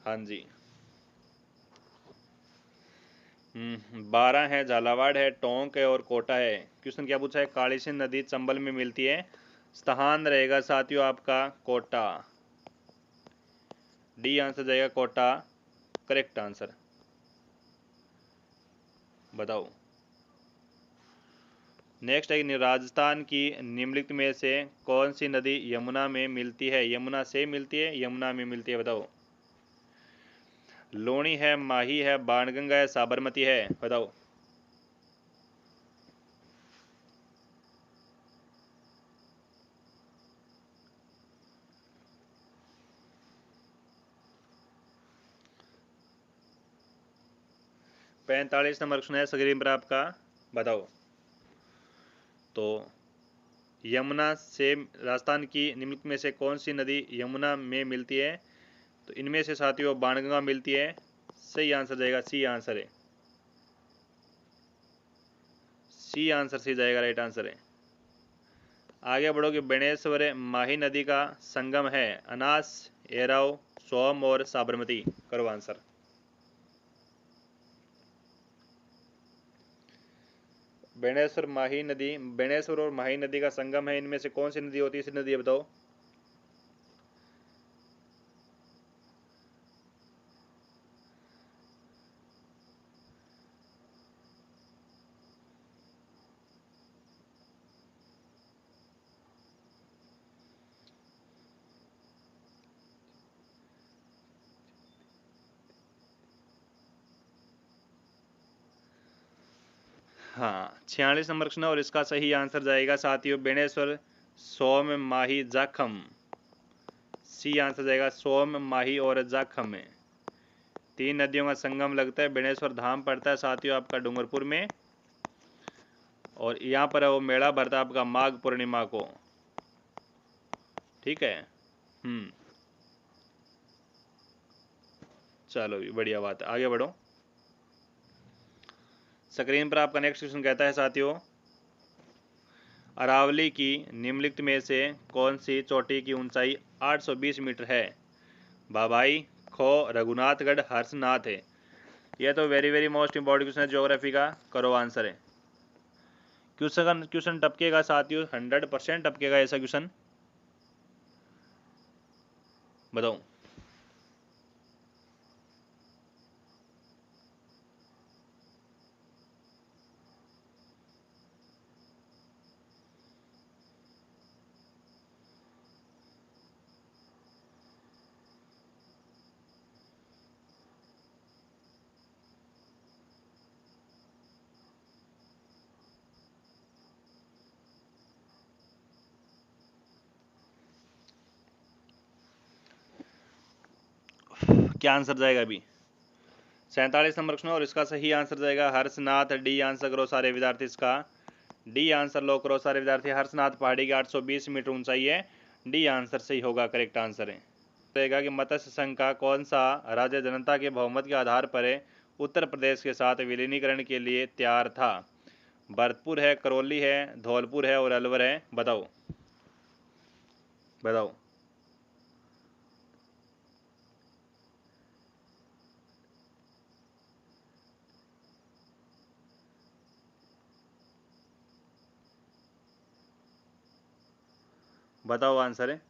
हाँ जी। 12 है, झालावाड़ है, टोंक है और कोटा है। क्वेश्चन क्या पूछा है? काली सिंध नदी चंबल में मिलती है। स्थान रहेगा साथियों आपका कोटा। डी आंसर जाएगा कोटा, करेक्ट आंसर। बताओ। नेक्स्ट है, राजस्थान की निम्नलिखित में से कौन सी नदी यमुना में मिलती है? यमुना से मिलती है, यमुना में मिलती है, बताओ। लूणी है, माही है, बाणगंगा है, साबरमती है, बताओ। पैंतालीस नंबर क्वेश्चन है स्क्रीन पर आपका, बताओ। तो यमुना से, राजस्थान की निम्नलिखित में से कौन सी नदी यमुना में मिलती है? तो इनमें से साथियों बाणगंगा मिलती है। सही आंसर जाएगा सी आंसर है। सी आंसर सी जाएगा, राइट आंसर है। आगे बढ़ो कि बेणेश्वर माही नदी का संगम है। अनास, एराव, सोम और साबरमती, करो आंसर। बेणेश्वर माही नदी, बेणेश्वर और माही नदी का संगम है, इनमें से कौन सी नदी होती है? इसी नदी है, बताओ। हाँ, 46 नंबर क्वेश्चन है और इसका सही आंसर जाएगा साथियों बेणेश्वर, सोम, माही, जाखम। सी आंसर जाएगा सोम, माही और जाखम में। तीन नदियों का संगम लगता है, बेणेश्वर धाम पड़ता है साथियों आपका डूंगरपुर में। और यहाँ पर वो मेला भरता है आपका माघ पूर्णिमा को। ठीक है। चलो बढ़िया बात है, आगे बढ़ो। स्क्रीन पर आपका नेक्स्ट क्वेश्चन कहता है साथियों, अरावली की निम्नलिखित में से कौन सी चोटी की ऊंचाई 820 मीटर है? बाबाई, खो, रघुनाथगढ़, हर्षनाथ है। यह तो very very most important question है ज्योग्राफी का, करो आंसर है। क्वेश्चन टपकेगा साथियों, 100% टपकेगा ऐसा क्वेश्चन, बताओ। क्या आंसर जाएगा अभी? 47 नंबर क्वेश्चन और इसका सही आंसर जाएगा हर्षनाथ। डी आंसर करो सारे विद्यार्थी इसका। डी आंसर लो करो सारे विद्यार्थी। हर्षनाथ पहाड़ी की 820 मीटर ऊंचाई है। डी आंसर सही होगा, करेक्ट आंसर है। रहेगा कि मत्स्य संघ का कौन सा राज्य जनता के बहुमत के आधार पर उत्तर प्रदेश के साथ विलीनीकरण के लिए तैयार था? भरतपुर है, करौली है, धौलपुर है और अलवर है, बताओ। बताओ। बताओ आंसर है।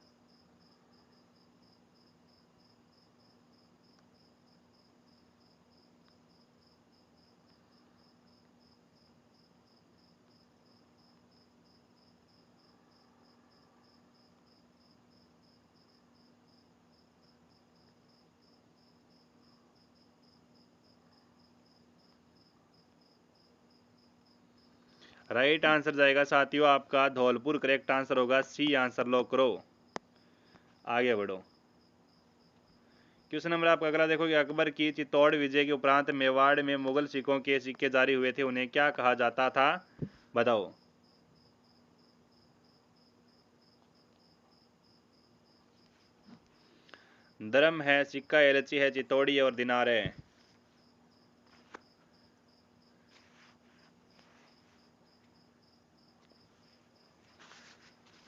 राइट आंसर जाएगा साथियों आपका धौलपुर, करेक्ट आंसर होगा। सी आंसर लो करो, आगे बढ़ो। क्वेश्चन नंबर आपका अगला देखो कि अकबर की चित्तौड़ विजय के उपरांत मेवाड़ में मुगल सिखों के सिक्के जारी हुए थे, उन्हें क्या कहा जाता था? बताओ। दरम है, सिक्का एलची है, चित्तौड़ी और दिनार है।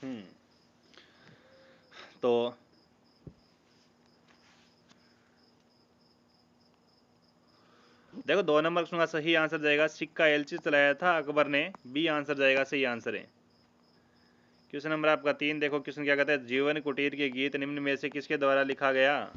हम्म तो देखो 2 नंबर क्वेश्चन का सही आंसर जाएगा सिक्का एलची चलाया था अकबर ने, बी आंसर जाएगा, सही आंसर है। क्वेश्चन नंबर आपका 3 देखो, क्वेश्चन क्या कहता है, जीवन कुटीर के गीत निम्न में से किसके द्वारा लिखा गया।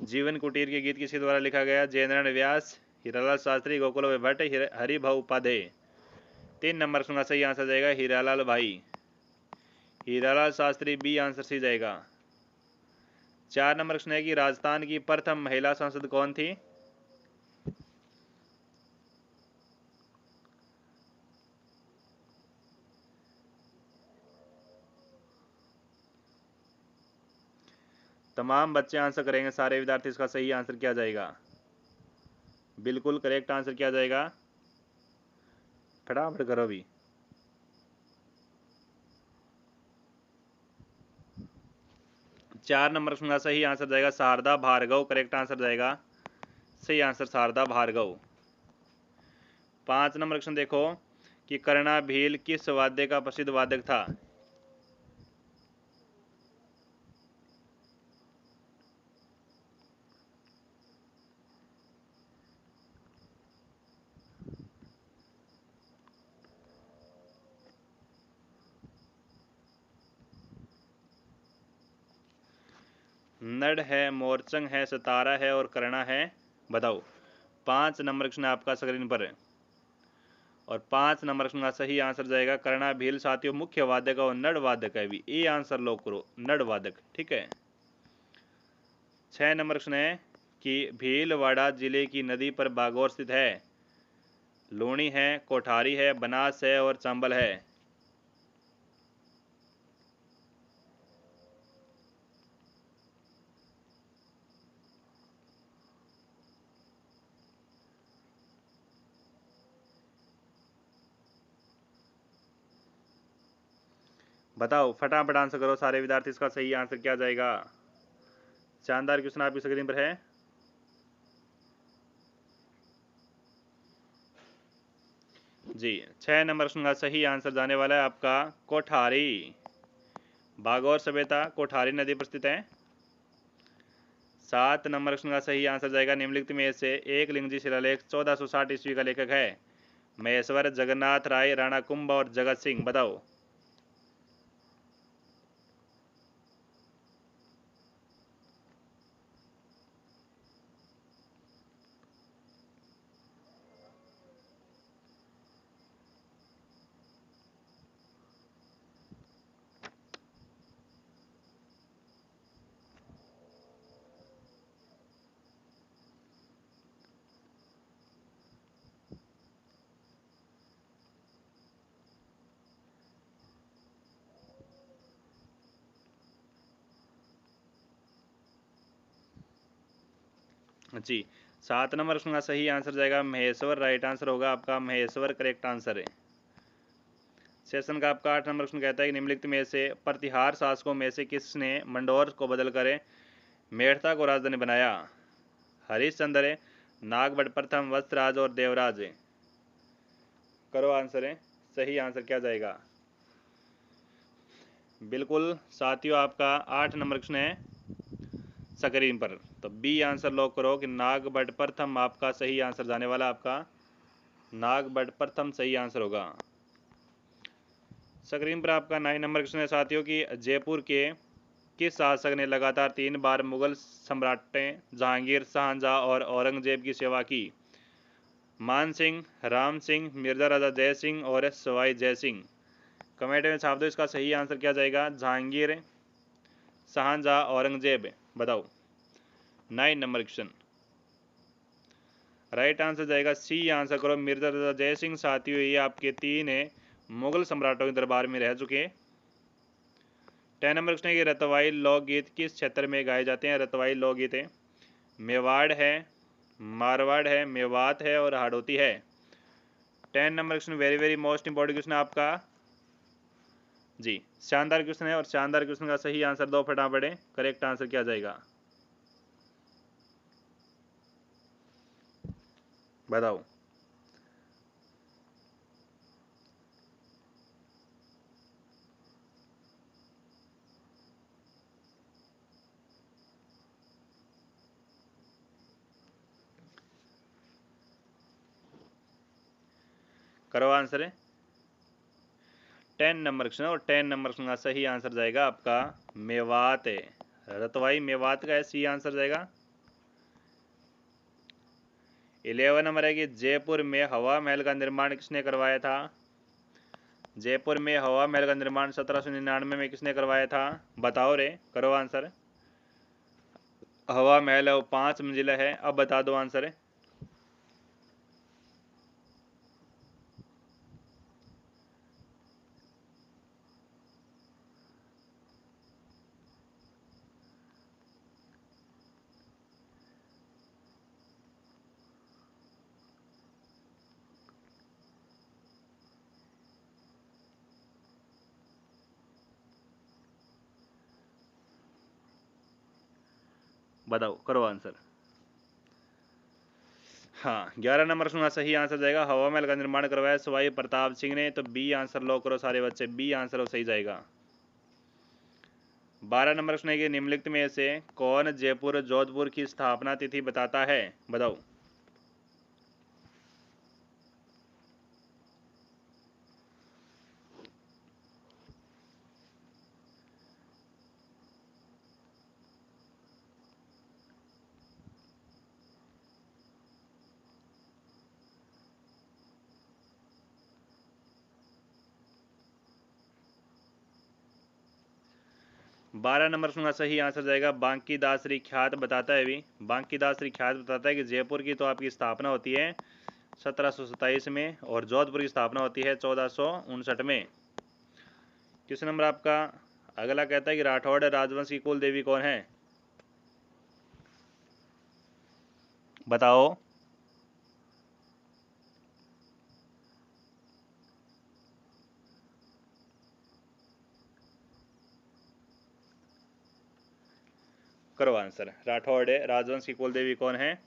जीवन कुटीर के गीत किसके द्वारा लिखा गया, जयनारायण व्यास, हीरालाल शास्त्री, गोकुल भट्ट, हरिभाऊ उपाध्याय। 3 नंबर क्वेश्चन का सही आंसर जाएगा हीरालाल भाई, Hiralal Shastri, B answer C जाएगा। 4 नंबर क्वेश्चन है कि राजस्थान की प्रथम महिला सांसद कौन थी। तमाम बच्चे आंसर करेंगे, सारे विद्यार्थी। इसका सही आंसर क्या जाएगा, बिल्कुल करेक्ट आंसर क्या जाएगा, फटाफट करो भी। 4 नंबर का सही आंसर जाएगा शारदा भार्गव, करेक्ट आंसर जाएगा, सही answer Sharda Bhargava. 5 number question देखो कि कर्णा भील किस वाद्य का प्रसिद्ध वादक था। नड है, मोरचंग है, सतारा है और कर्णा है, बताओ। 5 नंबर क्वेश्चन आपका स्क्रीन पर है और 5 नंबर क्वेश्चन का सही आंसर जाएगा कर्णा भील। साथियों मुख्य वादक और नड वादक है भी, ए आंसर लॉक करो, नड वादक, ठीक है। 6 नंबर क्वेश्चन है कि भीलवाड़ा जिले की नदी पर बागौर स्थित है। लूणी है, कोठारी है, बनास है और चंबल है। बताओ फटाफट आंसर करो सारे विद्यार्थी, इसका सही आंसर क्या जाएगा। शानदार क्वेश्चन आपकी स्क्रीन पर है। जी 6 नंबर क्वेश्चन का सही आंसर जाने वाला है आपका कोठारी। बागौर सभ्यता कोठारी नदी पर स्थित है। 7 नंबर क्वेश्चन का सही आंसर जाएगा निम्नलिखित में से एक लिंगजी शिलालेख 1460 ईस्वी का लेखक है। महेश्वर, जगन्नाथ राय, राणा कुंभ और जगत सिंह, बताओ। जी 7 नंबर क्वेश्चन का सही आंसर जाएगा महेश्वर, राइट आंसर होगा आपका महेश्वर, करेक्ट आंसर है। सेशन का आपका 8 नंबर क्वेश्चन कहता है कि निम्नलिखित में से प्रतिहार शासकों में से किसने मंडौर को बदलकर मेड़ता को राजधानी बनाया। हरिश्चंद्र है, नागभट्ट प्रथम, वत्सराज और देवराज है। करो आंसर है, सही आंसर क्या जाएगा। बिल्कुल साथियों आपका 8 नंबर क्वेश्चन है स्क्रीन पर, तो बी आंसर लॉक करो कि नागभट्ट प्रथम आपका सही आंसर जाने वाला, आपका नागभट्ट प्रथम सही आंसर होगा। स्क्रीन पर आपका 9 नंबर क्वेश्चन है साथियों कि जयपुर के किस शासक ने लगातार 3 बार मुगल सम्राटें जहांगीर, शाहजहां और औरंगजेब की सेवा की। मान सिंह, राम सिंह, मिर्जा राजा जय सिंह और सवाई जय सिंह। कमेंट में छाप दो इसका सही आंसर क्या जाएगा, जहांगीर, शाहजहां, औरंगजेब, बताओ। 9 नंबर क्वेश्चन राइट आंसर जाएगा सी आंसर करो, मिर्जा राजा जय सिंह। साथियों ये आपके 3 मुगल सम्राटों के दरबार में रह चुके। 10 नंबर क्वेश्चन है कि रतवाई लोकगीत किस क्षेत्र में गाए जाते हैं। रतवाई लोकगीत है मेवाड़ है, मारवाड़ है, मेवात है और हाड़ौती है। 10 number question very very most important question है आपका। जी शानदार क्वेश्चन है और शानदार क्वेश्चन का सही आंसर दो फटाफट, करेक्ट आंसर क्या जाएगा, बताओ। करो आंसर है 10 नंबर क्वेश्चन और 10 नंबर क्वेश्चन का सही आंसर जाएगा आपका मेवात है। रतवाई मेवात का है सी आंसर जाएगा। 11 नंबर है कि जयपुर में हवा महल का निर्माण किसने करवाया था। जयपुर में हवा महल का निर्माण 1799 में किसने करवाया था, बताओ रे, करो आंसर। हवा महल है वो 5 मंजिला है, अब बता दो आंसर है। बताओ, करो आंसर। हाँ, 11 नंबर सुना सही आंसर जाएगा, हवा महल का निर्माण करवाया सवाई प्रताप सिंह ने। तो बी आंसर लॉक करो सारे बच्चे, बी आंसर सही जाएगा। 12 नंबर सुनेगी, निम्नलिखित में से कौन जयपुर जोधपुर की स्थापना तिथि बताता है, बताओ। बारह नंबर सुनना सही आंसर जाएगा, बांकीदासरी ख्यात बताता है। भी बांकीदासरी ख्यात बताता है कि जयपुर की तो आपकी स्थापना होती है 1727 में और जोधपुर की स्थापना होती है 1459 में। क्वेश्चन नंबर आपका अगला कहता है कि राठौड़ राजवंश की कुल देवी कौन है, बताओ। करो आंसर। राठौड़ राजवंश की कुल देवी कौन है,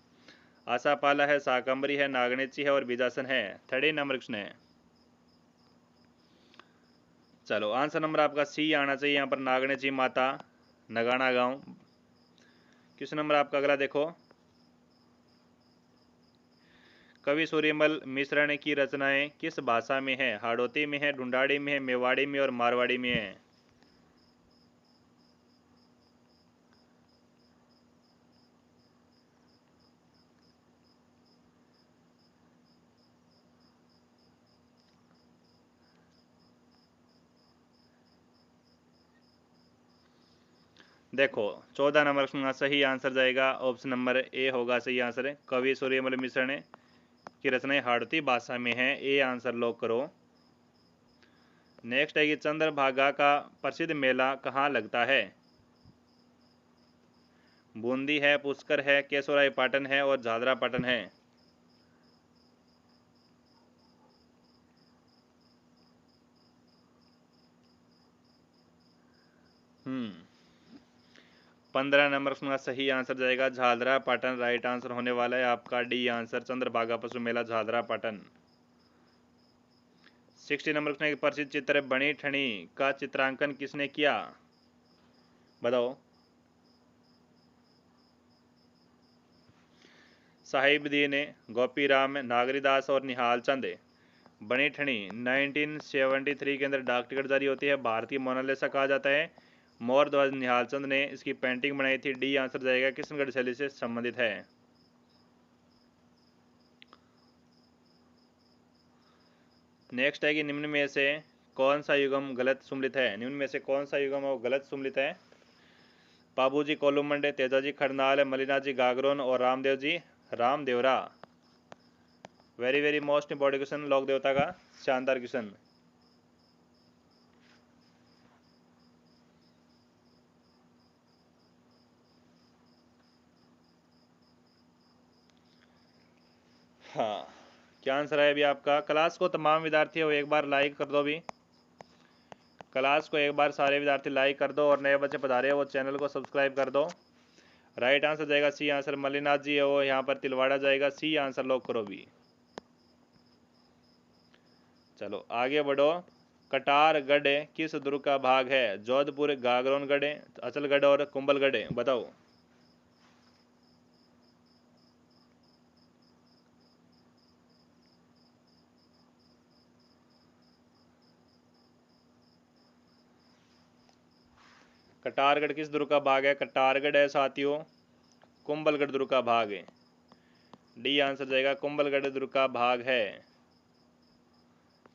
आसापाला है, शाकंभरी है, नागनेची है और बीजासन है। 13 नंबर क्वेश्चन है। चलो आंसर नंबर आपका सी आना चाहिए यहाँ पर, नागनेची माता, नगाना गांव। क्वेश्चन नंबर आपका अगला देखो, कवि सूर्यमल मिश्र ने की रचनाएं किस भाषा में है, हाड़ौती में है, ढूंढाड़ी में है, मेवाड़ी में और मारवाड़ी में है। देखो 14 नंबर का सही आंसर जाएगा, ऑप्शन नंबर ए होगा सही आंसर है। कवि सूर्यमल मिश्र ने की रचनाएं हाड़ौती भाषा में है, ए आंसर लॉक करो। नेक्स्ट है कि चंद्रभागा का प्रसिद्ध मेला कहाँ लगता है, बूंदी है, पुष्कर है, केशवराय पाटन है और झादरा पाटन है। हम्म 15 नंबर का सही आंसर जाएगा झादरा पाटन, राइट आंसर होने वाला है आपका डी आंसर, चंद्रभागा पशु मेला झादरा पाटन। 60 नंबर का प्रसिद्ध चित्र बनी ठनी का चित्रांकन किसने किया, बताओ। साहिबदीन, गोपीराम, नागरीदास और निहाल चंद। बनी ठनी 1973 के अंदर डाक टिकट जारी होती है, भारतीय मोनालिसा कहा जाता है। मोर ध्वज निहाल चंद ने इसकी पेंटिंग बनाई थी, डी आंसर जाएगा, किशनगढ़ शैली से संबंधित है। नेक्स्ट है कि निम्न में से कौन सा युगम गलत सुमलित है, निम्न में से कौन सा युगम है गलत सुमलित है। बाबूजी कोलुमंडे, तेजाजी खरनाल, मलिना जी गागरोन और Ramdev ji Ramdevra. Very very most important question, लोक देवता का शानदार क्वेश्चन। हाँ, क्या आंसर है अभी आपका। क्लास को तमाम विद्यार्थी हो एक बार लाइक कर दो, भी क्लास को एक बार सारे विद्यार्थी लाइक कर दो और नए बच्चे पधारे हो वो चैनल को सब्सक्राइब कर दो। राइट आंसर जाएगा सी आंसर, मल्लीनाथ जी है वो यहाँ पर तिलवाड़ा जाएगा, सी आंसर लॉक करो भी। चलो आगे बढ़ो, कटारगढ़ किस दुर्ग का भाग है, जोधपुर, गागरोनगढ़, अचलगढ़ और कुंभलगढ़, बताओ। कटारगढ़ किस दुर्ग का भाग है? कटारगढ़ है साथियों कुंभलगढ़ दुर्ग का भाग है। डी आंसर जाएगा, कुंभलगढ़ दुर्ग का भाग है।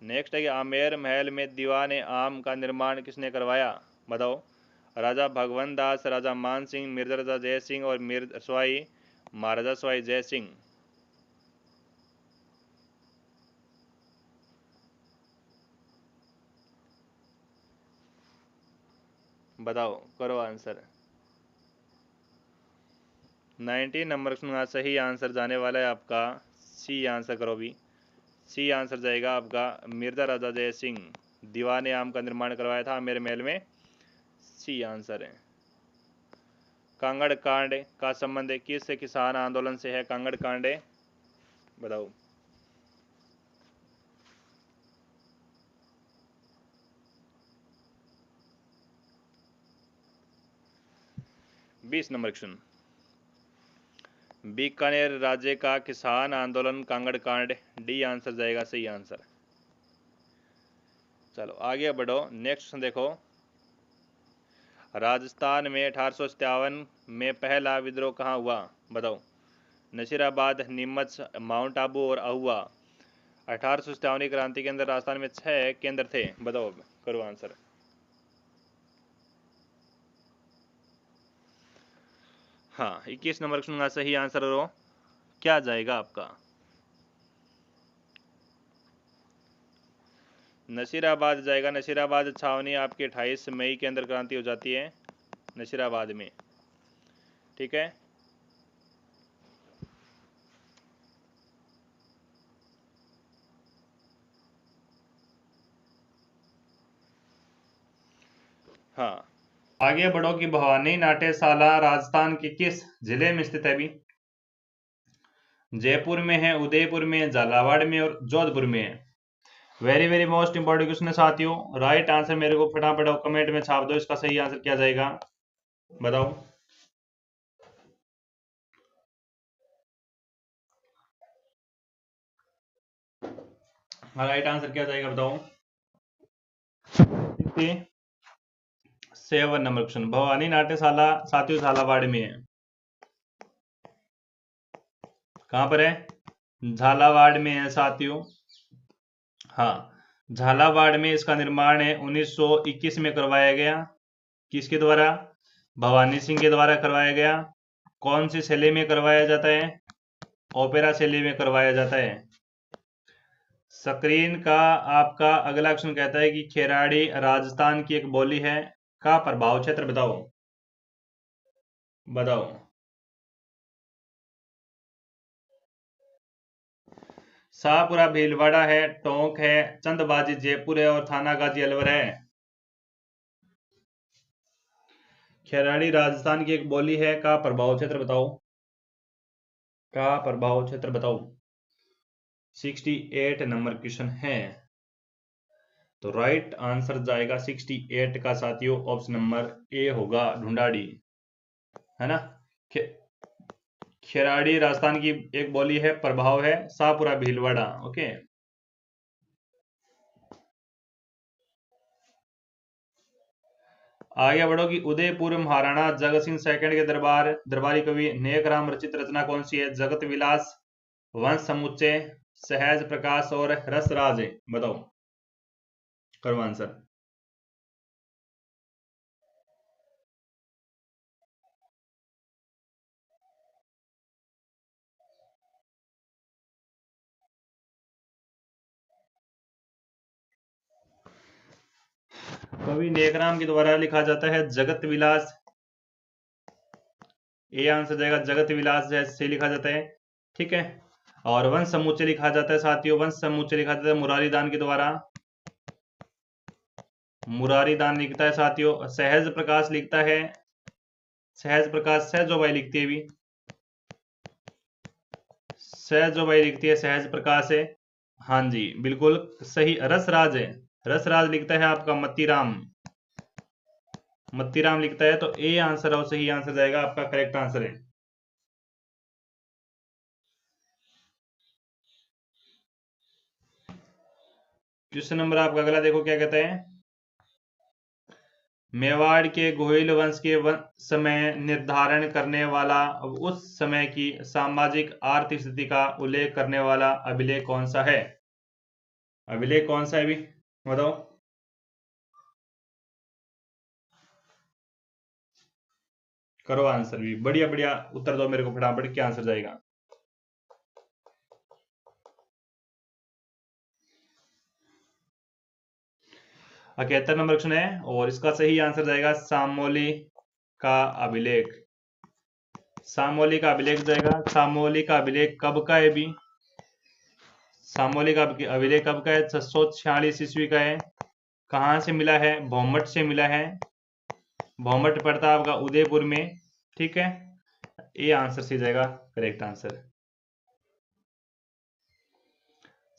नेक्स्ट है कि आमेर महल में दीवान आम का निर्माण किसने करवाया? बताओ। राजा भगवंत दास, राजा मान सिंह, मिर्जा जय सिंह और सवाई महाराजा सवाई जय सिंह। बताओ, करो आंसर। 19 नंबर का सही आंसर जाने वाला है आपका सी आंसर। करो भी, सी आंसर जाएगा आपका मिर्जा राजा जय सिंह दीवाने आम का निर्माण करवाया था आमेर महल में। सी आंसर है। कांगड़ कांड का संबंध किस किसान आंदोलन से है? कांगड़ कांड, बताओ। बीस नंबर क्वेश्चन, बीकानेर राज्य का किसान आंदोलन कांगड़ कांड। डी आंसर जाएगा सही आंसर। चलो आगे बढ़ो, नेक्स्ट देखो। राजस्थान में 1857 में पहला विद्रोह कहाँ हुआ? बताओ। नसीराबाद, नीमच, माउंट आबू और अहुआ। 1857 की क्रांति के अंदर राजस्थान में 6 केंद्र थे। बताओ, करो आंसर। हाँ, 21 नंबर क्वेश्चन का सही आंसर हो क्या जाएगा आपका? नसीराबाद जाएगा। नसीराबाद छावनी आपकी 28 मई के अंदर क्रांति हो जाती है नसीराबाद में। ठीक है। हाँ, आगे बढ़ो कि भवानी नाट्यशाला राजस्थान के किस जिले में स्थित है? भी जयपुर में है, उदयपुर में है, झालावाड़ में और जोधपुर में है। Very very most important question है साथियों। राइट आंसर मेरे को फटाफट कमेंट में छाप दो, इसका सही आंसर क्या जाएगा? बताओ। राइट आंसर क्या जाएगा बताओ। 7 नंबर क्वेश्चन, भवानी नाट्यशाला साथियों झालावाड़ में है। कहां पर है? झालावाड़ में है साथियों। हाँ, झालावाड़ में इसका निर्माण है 1921 में करवाया गया। किसके द्वारा? भवानी सिंह के द्वारा करवाया गया। कौन सी शैली में करवाया जाता है? ओपेरा शैली में करवाया जाता है। स्क्रीन का आपका अगला क्वेश्चन कहता है कि खेराड़ी राजस्थान की एक बोली है का प्रभाव क्षेत्र बताओ। बताओ। शाहपुरा भीलवाड़ा है, टोंक है, चंदबाजी जयपुर है और थानागाजी अलवर है। खेराड़ी राजस्थान की एक बोली है का प्रभाव क्षेत्र बताओ। का प्रभाव क्षेत्र बताओ। 68 नंबर क्वेश्चन है, तो राइट आंसर जाएगा 68 का साथियों ऑप्शन नंबर ए होगा, ढूंढाड़ी, है ना। खे, खेराड़ी राजस्थान की एक बोली है, प्रभाव है शाहपुरा भीलवाड़ा। ओके। आगे बढ़ो कि उदयपुर महाराणा जगत सिंह सेकंड के दरबारी कवि नेक राम रचित रचना कौन सी है? जगत विलास, वंश समुच्चय, सहज प्रकाश और रसराज। बताओ, करो आंसर। कवि नेकराम के द्वारा लिखा जाता है जगत विलास। ये आंसर जाएगा, जगत विलास जैसे लिखा जाता है। ठीक है। और वंश समुच्चय लिखा जाता है साथियों, वंश समुच्चय लिखा जाता है मुरारी दान के द्वारा। मुरारी दान लिखता है साथियों। सहज प्रकाश लिखता है, सहज प्रकाश सहजोबाई लिखती है भी, सहजोबाई लिखती है सहज प्रकाश है। हाँ जी बिल्कुल सही। रसराज है, रसराज लिखता है आपका मत्तीराम, मत्तीराम लिखता है। तो ए आंसर और सही आंसर जाएगा आपका, करेक्ट आंसर है। क्वेश्चन नंबर आपका अगला देखो क्या कहता है। मेवाड़ के गोहिल वंश के समय निर्धारण करने वाला उस समय की सामाजिक आर्थिक स्थिति का उल्लेख करने वाला अभिलेख कौन सा है? अभिलेख कौन सा है भी बताओ। करो आंसर भी, बढ़िया बढ़िया उत्तर दो मेरे को फटाफट, क्या आंसर जाएगा? इकहत्तर नंबर क्वेश्चन है और इसका सही आंसर जाएगा सामोली का अभिलेख। सामोली का अभिलेख जाएगा। सामोली का अभिलेख कब का है भी? सामोली का अभिलेख कब का है? 646 ईस्वी का है। कहां से मिला है? भौमट से मिला है। भौमट पड़ता है आपका उदयपुर में। ठीक है, ये आंसर सी जाएगा करेक्ट आंसर।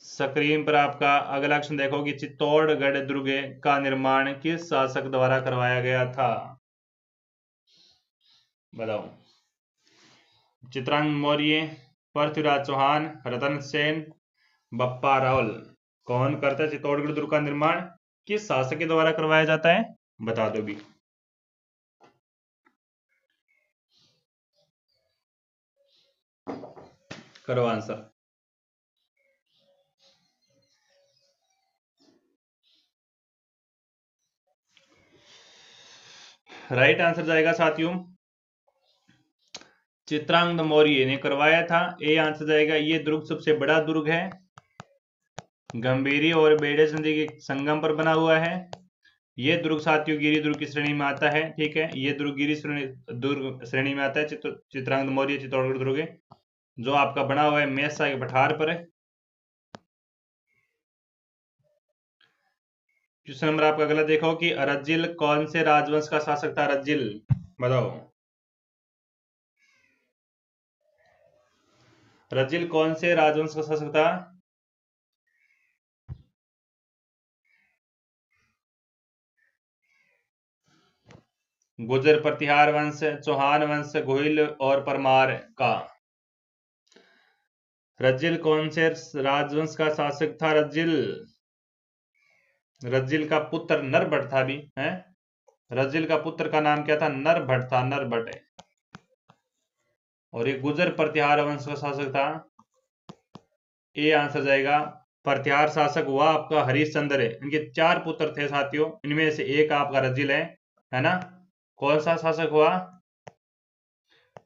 स्क्रीन पर आपका अगला क्वेश्चन देखो कि चित्तौड़गढ़ दुर्ग का निर्माण किस शासक द्वारा करवाया गया था? बताओ। चित्रांगद मौर्य, पृथ्वीराज चौहान, रतन सेन, बप्पा रावल। कौन करता है चित्तौड़गढ़ दुर्ग का निर्माण? किस शासक के द्वारा करवाया जाता है? बता दो भी। करो आंसर। राइट आंसर जाएगा साथियों, चित्रांगद मौर्य ने करवाया था। ए आंसर जाएगा। ये दुर्ग सबसे बड़ा दुर्ग है, गंभीरी और बेडस नदी के संगम पर बना हुआ है। ये दुर्ग साथियों गिरी दुर्ग की श्रेणी में आता है। ठीक है, ये दुर्ग गिरी दुर्ग श्रेणी में आता है। चित्रांगद मौर्य चित्तौड़गढ़ दुर्ग जो आपका बना हुआ है मेसा के पठार पर है। क्वेश्चन नंबर आपका अगला देखो कि रज्जिल कौन से राजवंश का शासक था? रज्जिल बताओ। रज्जिल कौन से राजवंश का शासक था? गुर्जर, प्रतिहार वंश, चौहान वंश, गोहिल और परमार का। रज्जिल कौन से राजवंश का शासक था? रज्जिल, रज्जिल का पुत्र नरभट्ट था भी है। रज्जिल का पुत्र का नाम क्या था? नरभट्ट था, नरभट्ट। और ये गुर्जर प्रतिहार वंश का शासक था। ये आंसर जाएगा। प्रतिहार शासक हुआ आपका हरिश्चंद्र है। इनके 4 पुत्र थे साथियों, इनमें से एक आपका रज्जिल है ना। कौन सा शासक हुआ?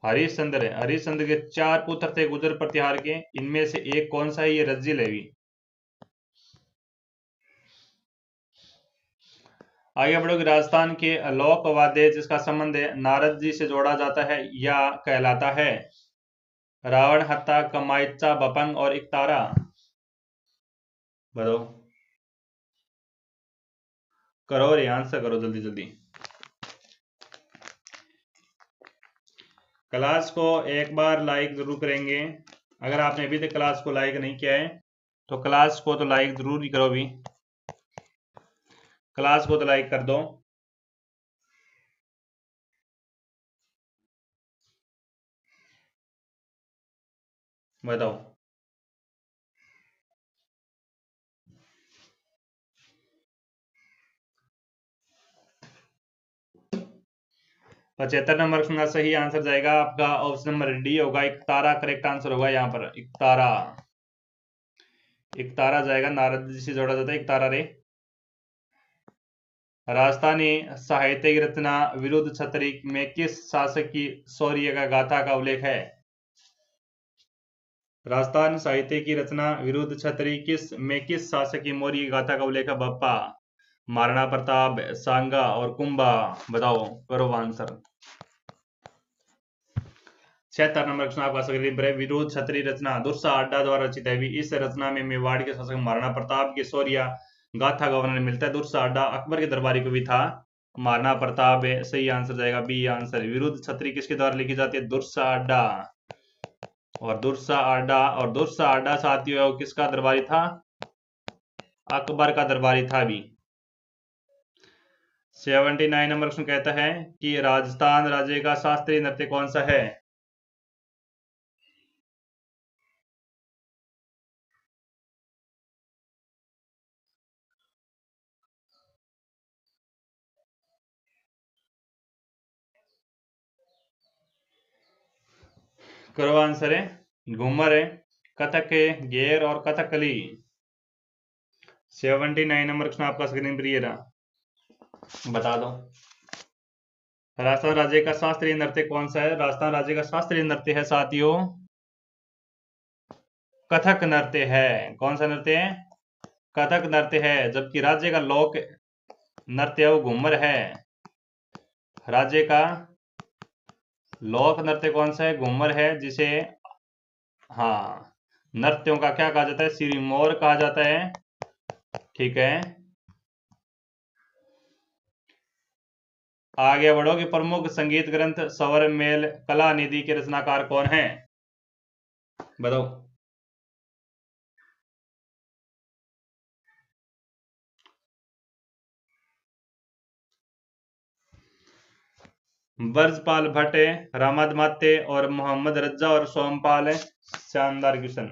हरिश्चंद्र है। हरिश्चंद्र के 4 पुत्र थे गुर्जर प्रतिहार के, इनमें से एक कौन सा है? ये रज्जिल है भी। आगे बढ़ोगे। राजस्थान के लोक वाद्य जिसका संबंध है नारद जी से जोड़ा जाता है या कहलाता है? रावण हत्ता, कमाइचा, बपंग और इकतारा। बताओ। करो और आंसर करो जल्दी जल्दी। क्लास को एक बार लाइक जरूर करेंगे। अगर आपने अभी तक क्लास को लाइक नहीं किया है तो क्लास को तो लाइक जरूर ही करो भी। क्लास को तो लाइक कर दो। बताओ। 75 नंबर का सही आंसर जाएगा आपका ऑप्शन नंबर डी होगा, इकतारा करेक्ट आंसर होगा यहाँ पर। इकतारा, इकतारा जाएगा। नारद जी से जोड़ा जाता है इकतारा रे। राजस्थानी साहित्य की रचना विरुद्ध छतरी में किस शासक की शौर्य का गाथा का उल्लेख है? राजस्थान साहित्य की रचना विरुद्ध छतरी किस शासक की मौर्य गाथा का उल्लेख है? बप्पा, महाराणा प्रताप, सांगा और कुंभा। बताओ, करो आंसर। 76 नंबर क्वेश्चन आपका स्क्रीन पर है। विरुद्ध छतरी रचना दुर्सा अड्डा द्वारा रचित है। इस रचना में मेवाड़ के शासक महाराणा प्रताप की शौर्य गाथा का वर्णन मिलता है। दुर्सा अड्डा अकबर के दरबारी को भी था। महाराणा प्रताप है, सही आंसर जाएगा बी आंसर। विरुद्ध छतरी किसके द्वारा लिखी जाती है? दुर्सा अड्डा। और दुर्सा अड्डा साथियों किसका दरबारी था? अकबर का दरबारी था भी। 79 नंबर क्वेश्चन कहता है कि राजस्थान राज्य का शास्त्रीय नृत्य कौन सा है? करो आंसर है। घूमर है, कथक है, गेर और कथकली। 79 नंबर क्वेश्चन आपका स्क्रीन पर ये रहा, बता दो। राजस्थान राज्य का शास्त्रीय नृत्य कौन सा है? राजस्थान राज्य का शास्त्रीय नृत्य है साथियों कथक नृत्य है। कौन सा नृत्य है? कथक नृत्य है। जबकि राज्य का लोक नृत्य वो घूमर है। राज्य का लोक नृत्य कौन सा है? घूमर है, जिसे हाँ नृत्यों का क्या कहा जाता है? सिरमौर कहा जाता है। ठीक है, आगे बढ़ो कि प्रमुख संगीत ग्रंथ स्वर मेल कला निधि के रचनाकार कौन है? बताओ। ब्रजपाल भट्ट, रामादमात्य और मोहम्मद रज्जा और सोमपाल है। शानदार क्वेश्चन।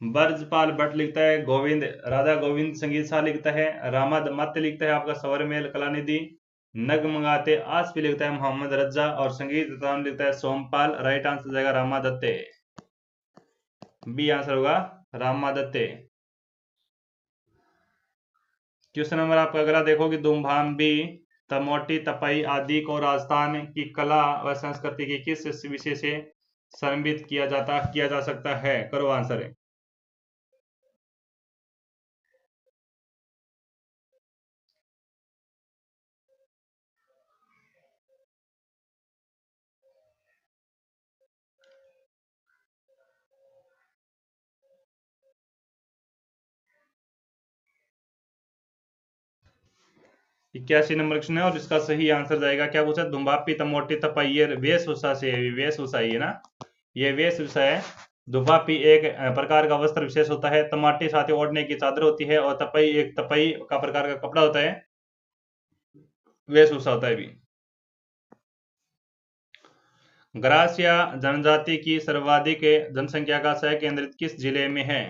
ब्रजपाल भट्ट लिखता है गोविंद राधा गोविंद संगीत सा लिखता है। रामादमात्य लिखता है आपका स्वरमेल कलानिधि। नगमगाते आस भी लिखता है मोहम्मद रज्जा और संगीत लिखता है सोमपाल। राइट आंसर जाएगा रामादत्ते। बी आंसर होगा रामादत्ते। क्वेश्चन नंबर आपका अगला देखो कि दुम्भांबी तमोटी तपई आदि को राजस्थान की कला व संस्कृति के किस विषय से संबित किया जा सकता है? करो आंसर है। इक्यासी नंबर क्वेश्चन है और इसका सही आंसर जाएगा, क्या पूछा? धुम्बापी तमोटी तपई, ये वेशभूषा से, वेशभूषा ही है ना, ये वेशभूषा है। धुम्बापी एक प्रकार का वस्त्र विशेष होता है। तमाटी साथ ही ओढ़ने की चादर होती है और तपई एक तपई का प्रकार का कपड़ा होता है, वेशभूषा होता है भी। ग्रासिया जनजाति की सर्वाधिक जनसंख्या का शहर केंद्रित किस जिले में है?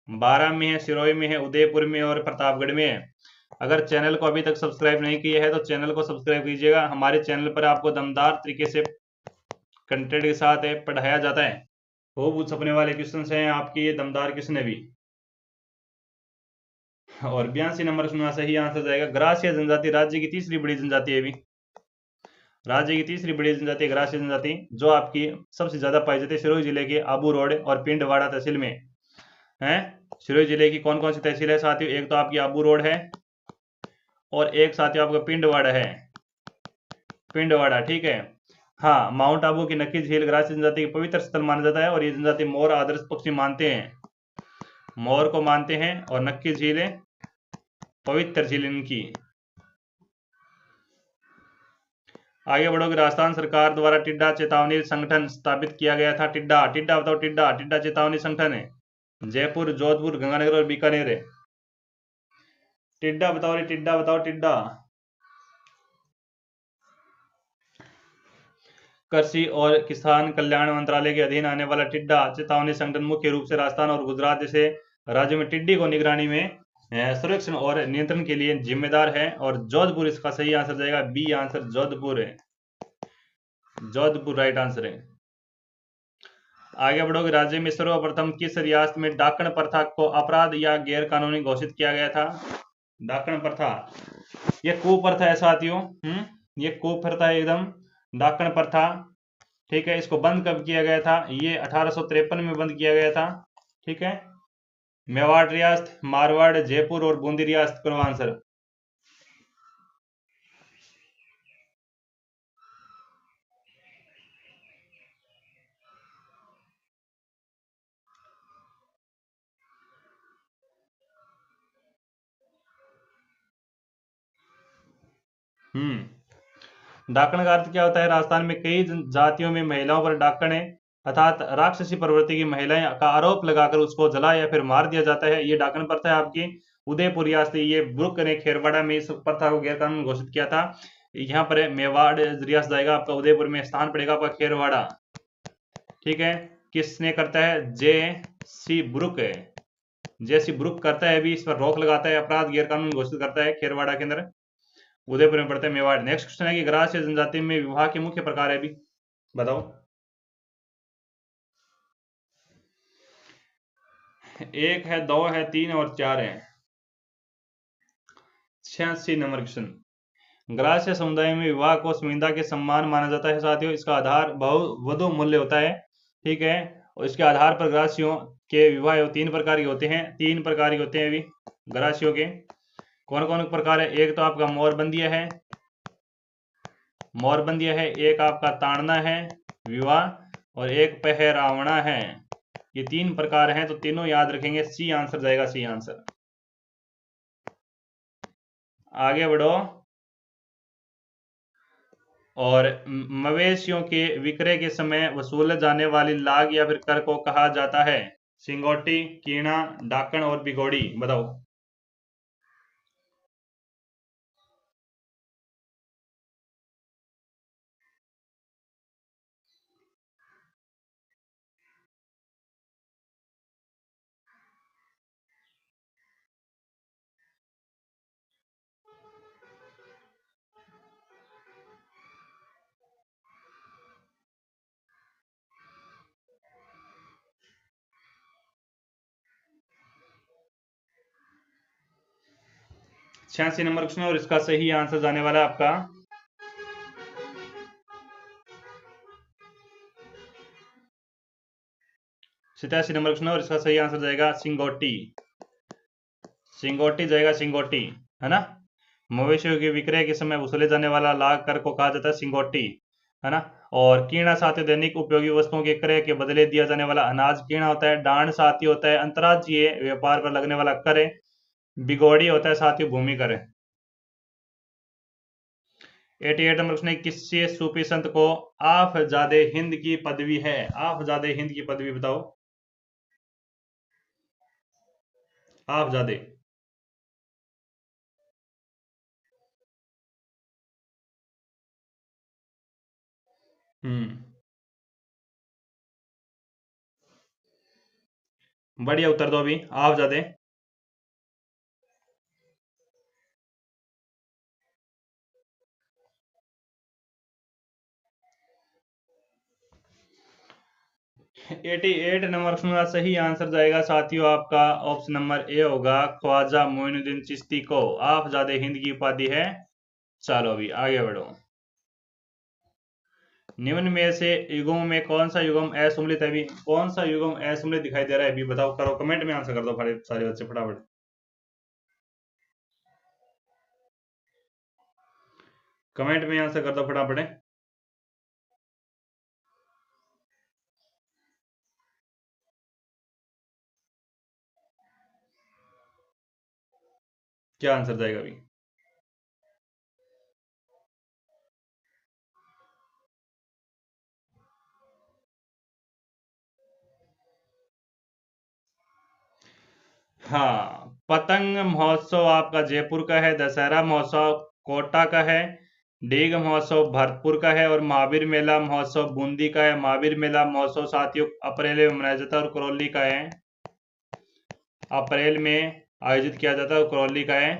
12 में है, सिरोही में है, उदयपुर में और प्रतापगढ़ में है। अगर चैनल को अभी तक सब्सक्राइब नहीं किया है तो चैनल को सब्सक्राइब कीजिएगा। हमारे चैनल पर आपको दमदार तरीके से कंटेंट के साथ पढ़ाया जाता है। खूब छपने वाले क्वेश्चन हैं आपके, ये दमदार क्वेश्चन है भी। और 82 नंबर सुना सही आंसर जाएगा ग्रासिया जनजाति राज्य की तीसरी बड़ी जनजाति है भी। राज्य की तीसरी बड़ी जनजाति ग्रासिया जनजाति, जो आपकी सबसे ज्यादा पाई जाती है सिरोही जिले के आबू रोड और पिंडवाड़ा तहसील में है। सिरोही जिले की कौन कौन सी तहसील है साथियों? एक तो आपकी आबू रोड है और एक साथियों आपका पिंडवाड़ा है। पिंडवाड़ा, ठीक है। हाँ, माउंट आबू की नक्की झील ग्रासिया जनजाति की पवित्र स्थल माना जाता है और ये जनजाति मोर आदर्श पक्षी मानते हैं, मोर को मानते हैं। और नक्की झील पवित्र झील इनकी। आगे बढ़ोगे, राजस्थान सरकार द्वारा टिड्डा चेतावनी संगठन स्थापित किया गया था। टिड्डा टिड्डा बताओ, टिड्डा टिड्डा चेतावनी संगठन है जयपुर, जोधपुर, गंगानगर और बीकानेर है। टिड्डा बताओ रे, टिड्डा बताओ, टिड्डा। कृषि और किसान कल्याण मंत्रालय के अधीन आने वाला टिड्डा चेतावनी संगठन मुख्य रूप से राजस्थान और गुजरात जैसे राज्यों में टिड्डी को निगरानी में संरक्षण और नियंत्रण के लिए जिम्मेदार है। और जोधपुर इसका सही आंसर जाएगा, बी आंसर जोधपुर है। जोधपुर राइट आंसर है। आगे बढ़ोगे, राज्य में सर्वप्रथम किस रियासत में डाकण प्रथा को अपराध या गैर कानूनी घोषित किया गया था? डाकण प्रथा ये कुप्रथा है साथियों। ये कुप्रथा है एकदम, डाकण प्रथा। ठीक है, इसको बंद कब किया गया था? ये 1853 में बंद किया गया था। ठीक है, मेवाड़ रियासत, मारवाड़, जयपुर और बूंदी रियासत। करो आंसर। डाकण का अर्थ क्या होता है? राजस्थान में कई जातियों में महिलाओं पर डाकण है अर्थात राक्षसी प्रवृत्ति की महिलाएं का आरोप लगाकर उसको जला या फिर मार दिया जाता है, ये डाकण प्रथा है आपकी। उदयपुर रियासत, ये ब्रुक ने खेरवाड़ा में इस प्रथा को गैर कानूनी घोषित किया था। यहाँ पर मेवाड़ रियासत जाएगा आपका, उदयपुर में स्थान पड़ेगा आपका खेरवाड़ा। ठीक है, किसने करता है? जे सी ब्रुक है, जे सी ब्रुक करता है अभी, इस पर रोक लगाता है, अपराध गैर कानूनी घोषित करता है खेरवाड़ा के अंदर। उदयपुर में पड़ता है मेवाड़। नेक्स्ट क्वेश्चन है कि ग्रासिया जनजाति में विवाह के मुख्य प्रकार है भी, बताओ। एक है, दो है, तीन और चार है। 86 नंबर क्वेश्चन। ग्रास्य समुदाय में विवाह को संविदा के सम्मान माना जाता है साथियों। इसका आधार बहुवधु मूल्य होता है, ठीक है। और इसके आधार पर ग्रासियों के विवाह तीन प्रकार के होते हैं, तीन प्रकार के होते हैं अभी ग्रासियों के। कौन कौन प्रकार है? एक तो आपका मोरबंदिया है, मोरबंदिया है, एक आपका ताड़ना है विवाह, और एक पहरावना है। ये तीन प्रकार हैं, तो तीनों याद रखेंगे। सी आंसर जाएगा, सी आंसर। आगे बढ़ो। और मवेशियों के विक्रय के समय वसूले जाने वाली लाग या फिर कर को कहा जाता है? सिंगोटी, कीणा, डाकण और बिगोड़ी। बताओ। छियासी नंबर क्वेश्चन, और इसका सही आंसर जाने वाला है आपका 87 नंबर क्वेश्चन, और इसका सही आंसर जाएगा सिंगोटी। सिंगोटी जाएगा, सिंगोटी, है ना। मवेशियों के विक्रय के समय वसूले जाने वाला लाग कर को कहा जाता है सिंगोटी, है ना। और कीणा साथी दैनिक उपयोगी वस्तुओं के क्रय के बदले दिया जाने वाला अनाज कीणा होता है। डांड साथी होता है अंतर्राज्यीय व्यापार पर लगने वाला कर है। बिगोड़ी होता है साथी भूमि कर। 88 नंबर क्वेश्चन, किससे सूफी संत को आफजादे हिंद की पदवी है? आफजादे हिंद की पदवी बताओ। आफजादे। हम्म, बढ़िया उत्तर दो अभी। आफजादे। एटी एट नंबर का सही आंसर जाएगा साथियों आपका ऑप्शन नंबर ए होगा, ख्वाजा मोइनुद्दीन चिश्ती को आफजादे हिंद की उपाधि है। चलो अभी आगे बढ़ो। निम्न में से युगों में कौन सा युगम असुमलित है? अभी कौन सा युगम असुमलित दिखाई दे रहा है? अभी बताओ, करो कमेंट में आंसर कर दो सारे बच्चे फटाफट। कमेंट में आंसर कर दो फटाफट। क्या आंसर जाएगा अभी? हाँ, पतंग महोत्सव आपका जयपुर का है, दशहरा महोत्सव कोटा का है, डेग महोत्सव भरतपुर का है, और महावीर मेला महोत्सव बूंदी का है। महावीर मेला महोत्सव साथियों अप्रैल में मनाया जाता है और करौली का है। अप्रैल में आयोजित किया जाता है और करौली का है।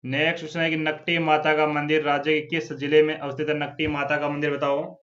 नेक्स्ट क्वेश्चन है कि नकटी माता का मंदिर राज्य के किस जिले में अवस्थित है? नकटी माता का मंदिर बताओ।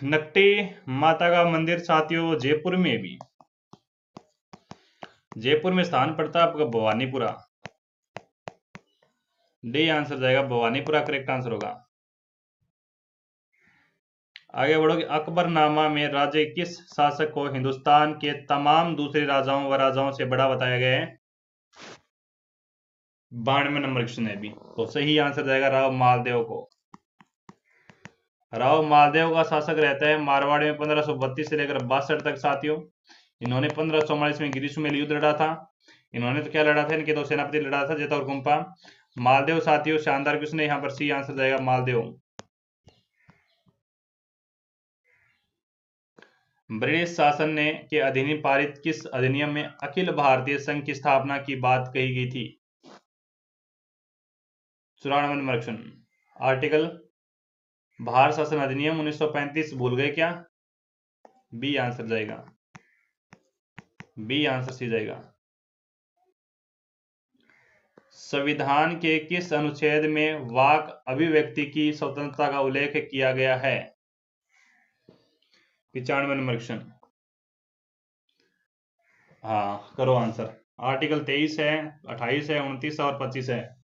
नकटी माता का मंदिर साथियों जयपुर में भी, जयपुर में स्थान पड़ता है आपका भवानीपुरा। डी आंसर जाएगा, भवानीपुरा करेक्ट आंसर होगा। आगे बढ़ो कि अकबरनामा में राज्य किस शासक को हिंदुस्तान के तमाम दूसरे राजाओं व राजाओं से बड़ा बताया गया है? 92 नंबर क्वेश्चन है अभी। तो सही आंसर जाएगा राव मालदेव को। राव मालदेव का शासक रहता है मारवाड़ में 1532 से लेकर 62 तक साथियों। इन्होंने 1544 में गिरिसुमेल युद्ध लड़ा था। इन्होंने तो क्या लड़ा था, इनके दो सेनापति लड़ा था, जेता और गुम्पा। मालदेव साथियों शानदार क्वेश्चन है, यहाँ पर सी आंसर जाएगा मालदेव। ब्रिटिश शासन ने के अधिनियम पारित किस अधिनियम में अखिल भारतीय संघ की स्थापना की बात कही गई थी? 94 नंबर क्वेश्चन। आर्टिकल भारत शासन अधिनियम 1935 भूल गए क्या? बी आंसर जाएगा, बी आंसर सी जाएगा। संविधान के किस अनुच्छेद में वाक अभिव्यक्ति की स्वतंत्रता का उल्लेख किया गया है? 95 नंबर क्वेश्चन। हाँ करो आंसर। आर्टिकल 23 है, 28 है, 29 है और 25 है।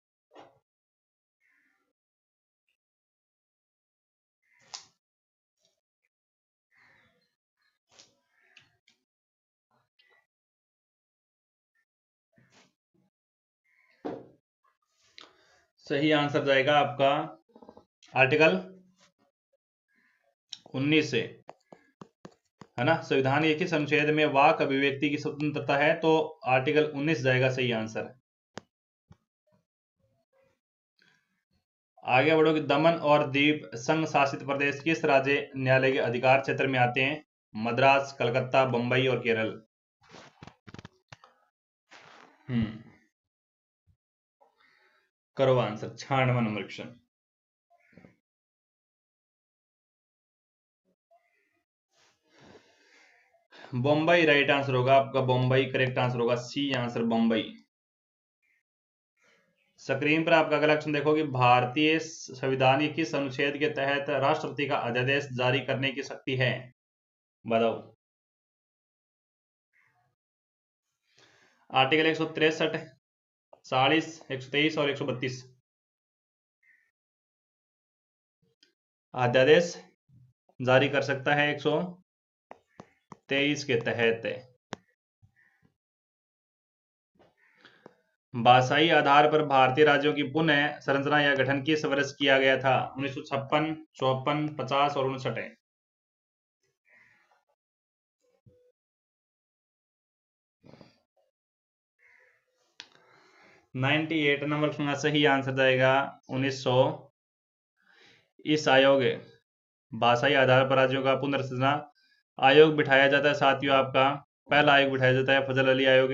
सही आंसर जाएगा आपका आर्टिकल 19 से, है ना। संविधान के किस अनुच्छेद में वाक अभिव्यक्ति की स्वतंत्रता है? तो आर्टिकल 19 जाएगा सही आंसर। आगे बढ़ो कि दमन और दीव संघ शासित प्रदेश किस राज्य न्यायालय के अधिकार क्षेत्र में आते हैं? मद्रास, कलकत्ता, बंबई और केरल। करो answer. 96 number question. Bombay right answer होगा आपका, बम्बई करेक्ट आंसर होगा, सी आंसर बम्बई। स्क्रीन पर आपका अगला क्वेश्चन देखो कि भारतीय संविधान के किस अनुच्छेद के तहत राष्ट्रपति का अध्यादेश जारी करने की शक्ति है? बताओ। आर्टिकल 163, 40, 123 और 132। अध्यादेश जारी कर सकता है 123 के तहत। भाषाई आधार पर भारतीय राज्यों की पुनः संरचना या गठन किस वर्ष किया गया था? 1956, 54, 50 और 59। 98 नंबर का सही आंसर जाएगा 1900। इस आयोग भाषाई आधार पर राज्यों का पुनर्संरचना आयोग बिठाया जाता है साथियों। आपका पहला आयोग बिठाया जाता है फजल अली आयोग।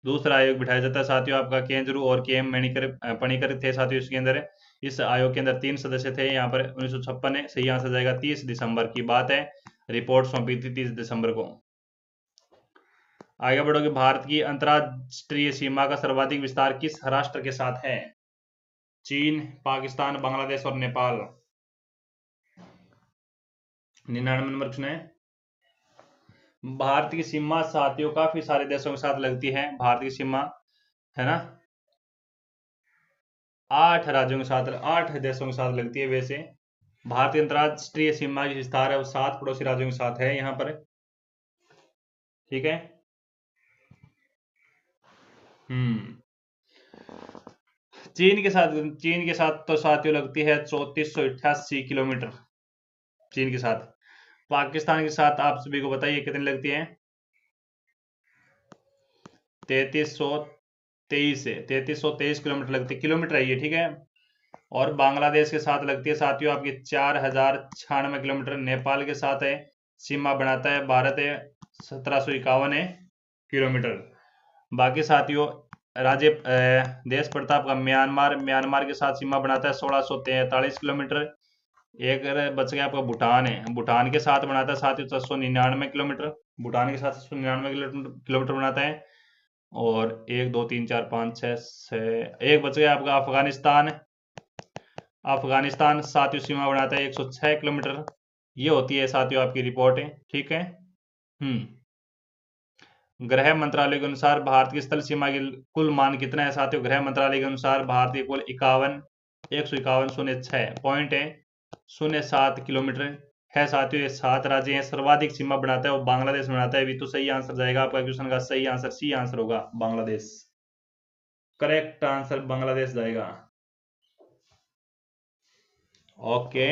दूसरा आयोग बिठाया जाता है साथियों आपका केंद्रू और केएम पणिकर थे साथियों इसके अंदर। इस आयोग के अंदर 3 सदस्य थे। यहाँ पर 1956 है, सही आंसर जाएगा। 30 दिसंबर की बात है, रिपोर्ट सौंपी थी 30 दिसंबर को। आगे बढ़ोगे, भारत की अंतरराष्ट्रीय सीमा का सर्वाधिक विस्तार किस राष्ट्र के साथ है? चीन, पाकिस्तान, बांग्लादेश और नेपाल। 99 नंबर क्वेश्चन है। भारत की सीमा साथियों काफी सारे देशों के साथ लगती है। भारत की सीमा है ना 8 राज्यों के साथ, 8 देशों के साथ लगती है। वैसे भारत की अंतरराष्ट्रीय सीमा की विस्तार है वो 7 पड़ोसी राज्यों के साथ है यहाँ पर, ठीक है। चीन के साथ तो साथियों लगती है 3488 किलोमीटर चीन के साथ। पाकिस्तान के साथ आप सभी को बताइए कितनी लगती है? 3323 किलोमीटर लगती है, किलोमीटर है ये, ठीक है। और बांग्लादेश के साथ लगती है साथियों आपकी 4096 किलोमीटर। नेपाल के साथ है, सीमा बनाता है भारत है 1751 किलोमीटर। बाकी साथियों राज्य देश पड़ता है आपका म्यांमार के साथ सीमा बनाता है 1643 किलोमीटर। एक बच गया आपका भूटान है, भूटान के साथ बनाता है साथियों 799 किलोमीटर। भूटान के साथ 799 किलोमीटर बनाता है। और 1 2 3 4 5 6 एक बच गया आपका अफगानिस्तान साथियों सीमा बनाता है 106 किलोमीटर। ये होती है साथियों आपकी रिपोर्ट है, ठीक है। गृह मंत्रालय के अनुसार भारत की स्थल सीमा की कुल मान कितना है साथियों? गृह मंत्रालय के अनुसार भारत की कुल 151.07 किलोमीटर है साथियों। ये 7 राज्य हैं। सर्वाधिक सीमा बनाता है वो बांग्लादेश बनाता है। भी तो सही आंसर जाएगा आपका क्वेश्चन का सही आंसर सी आंसर होगा, बांग्लादेश। करेक्ट आंसर बांग्लादेश जाएगा। ओके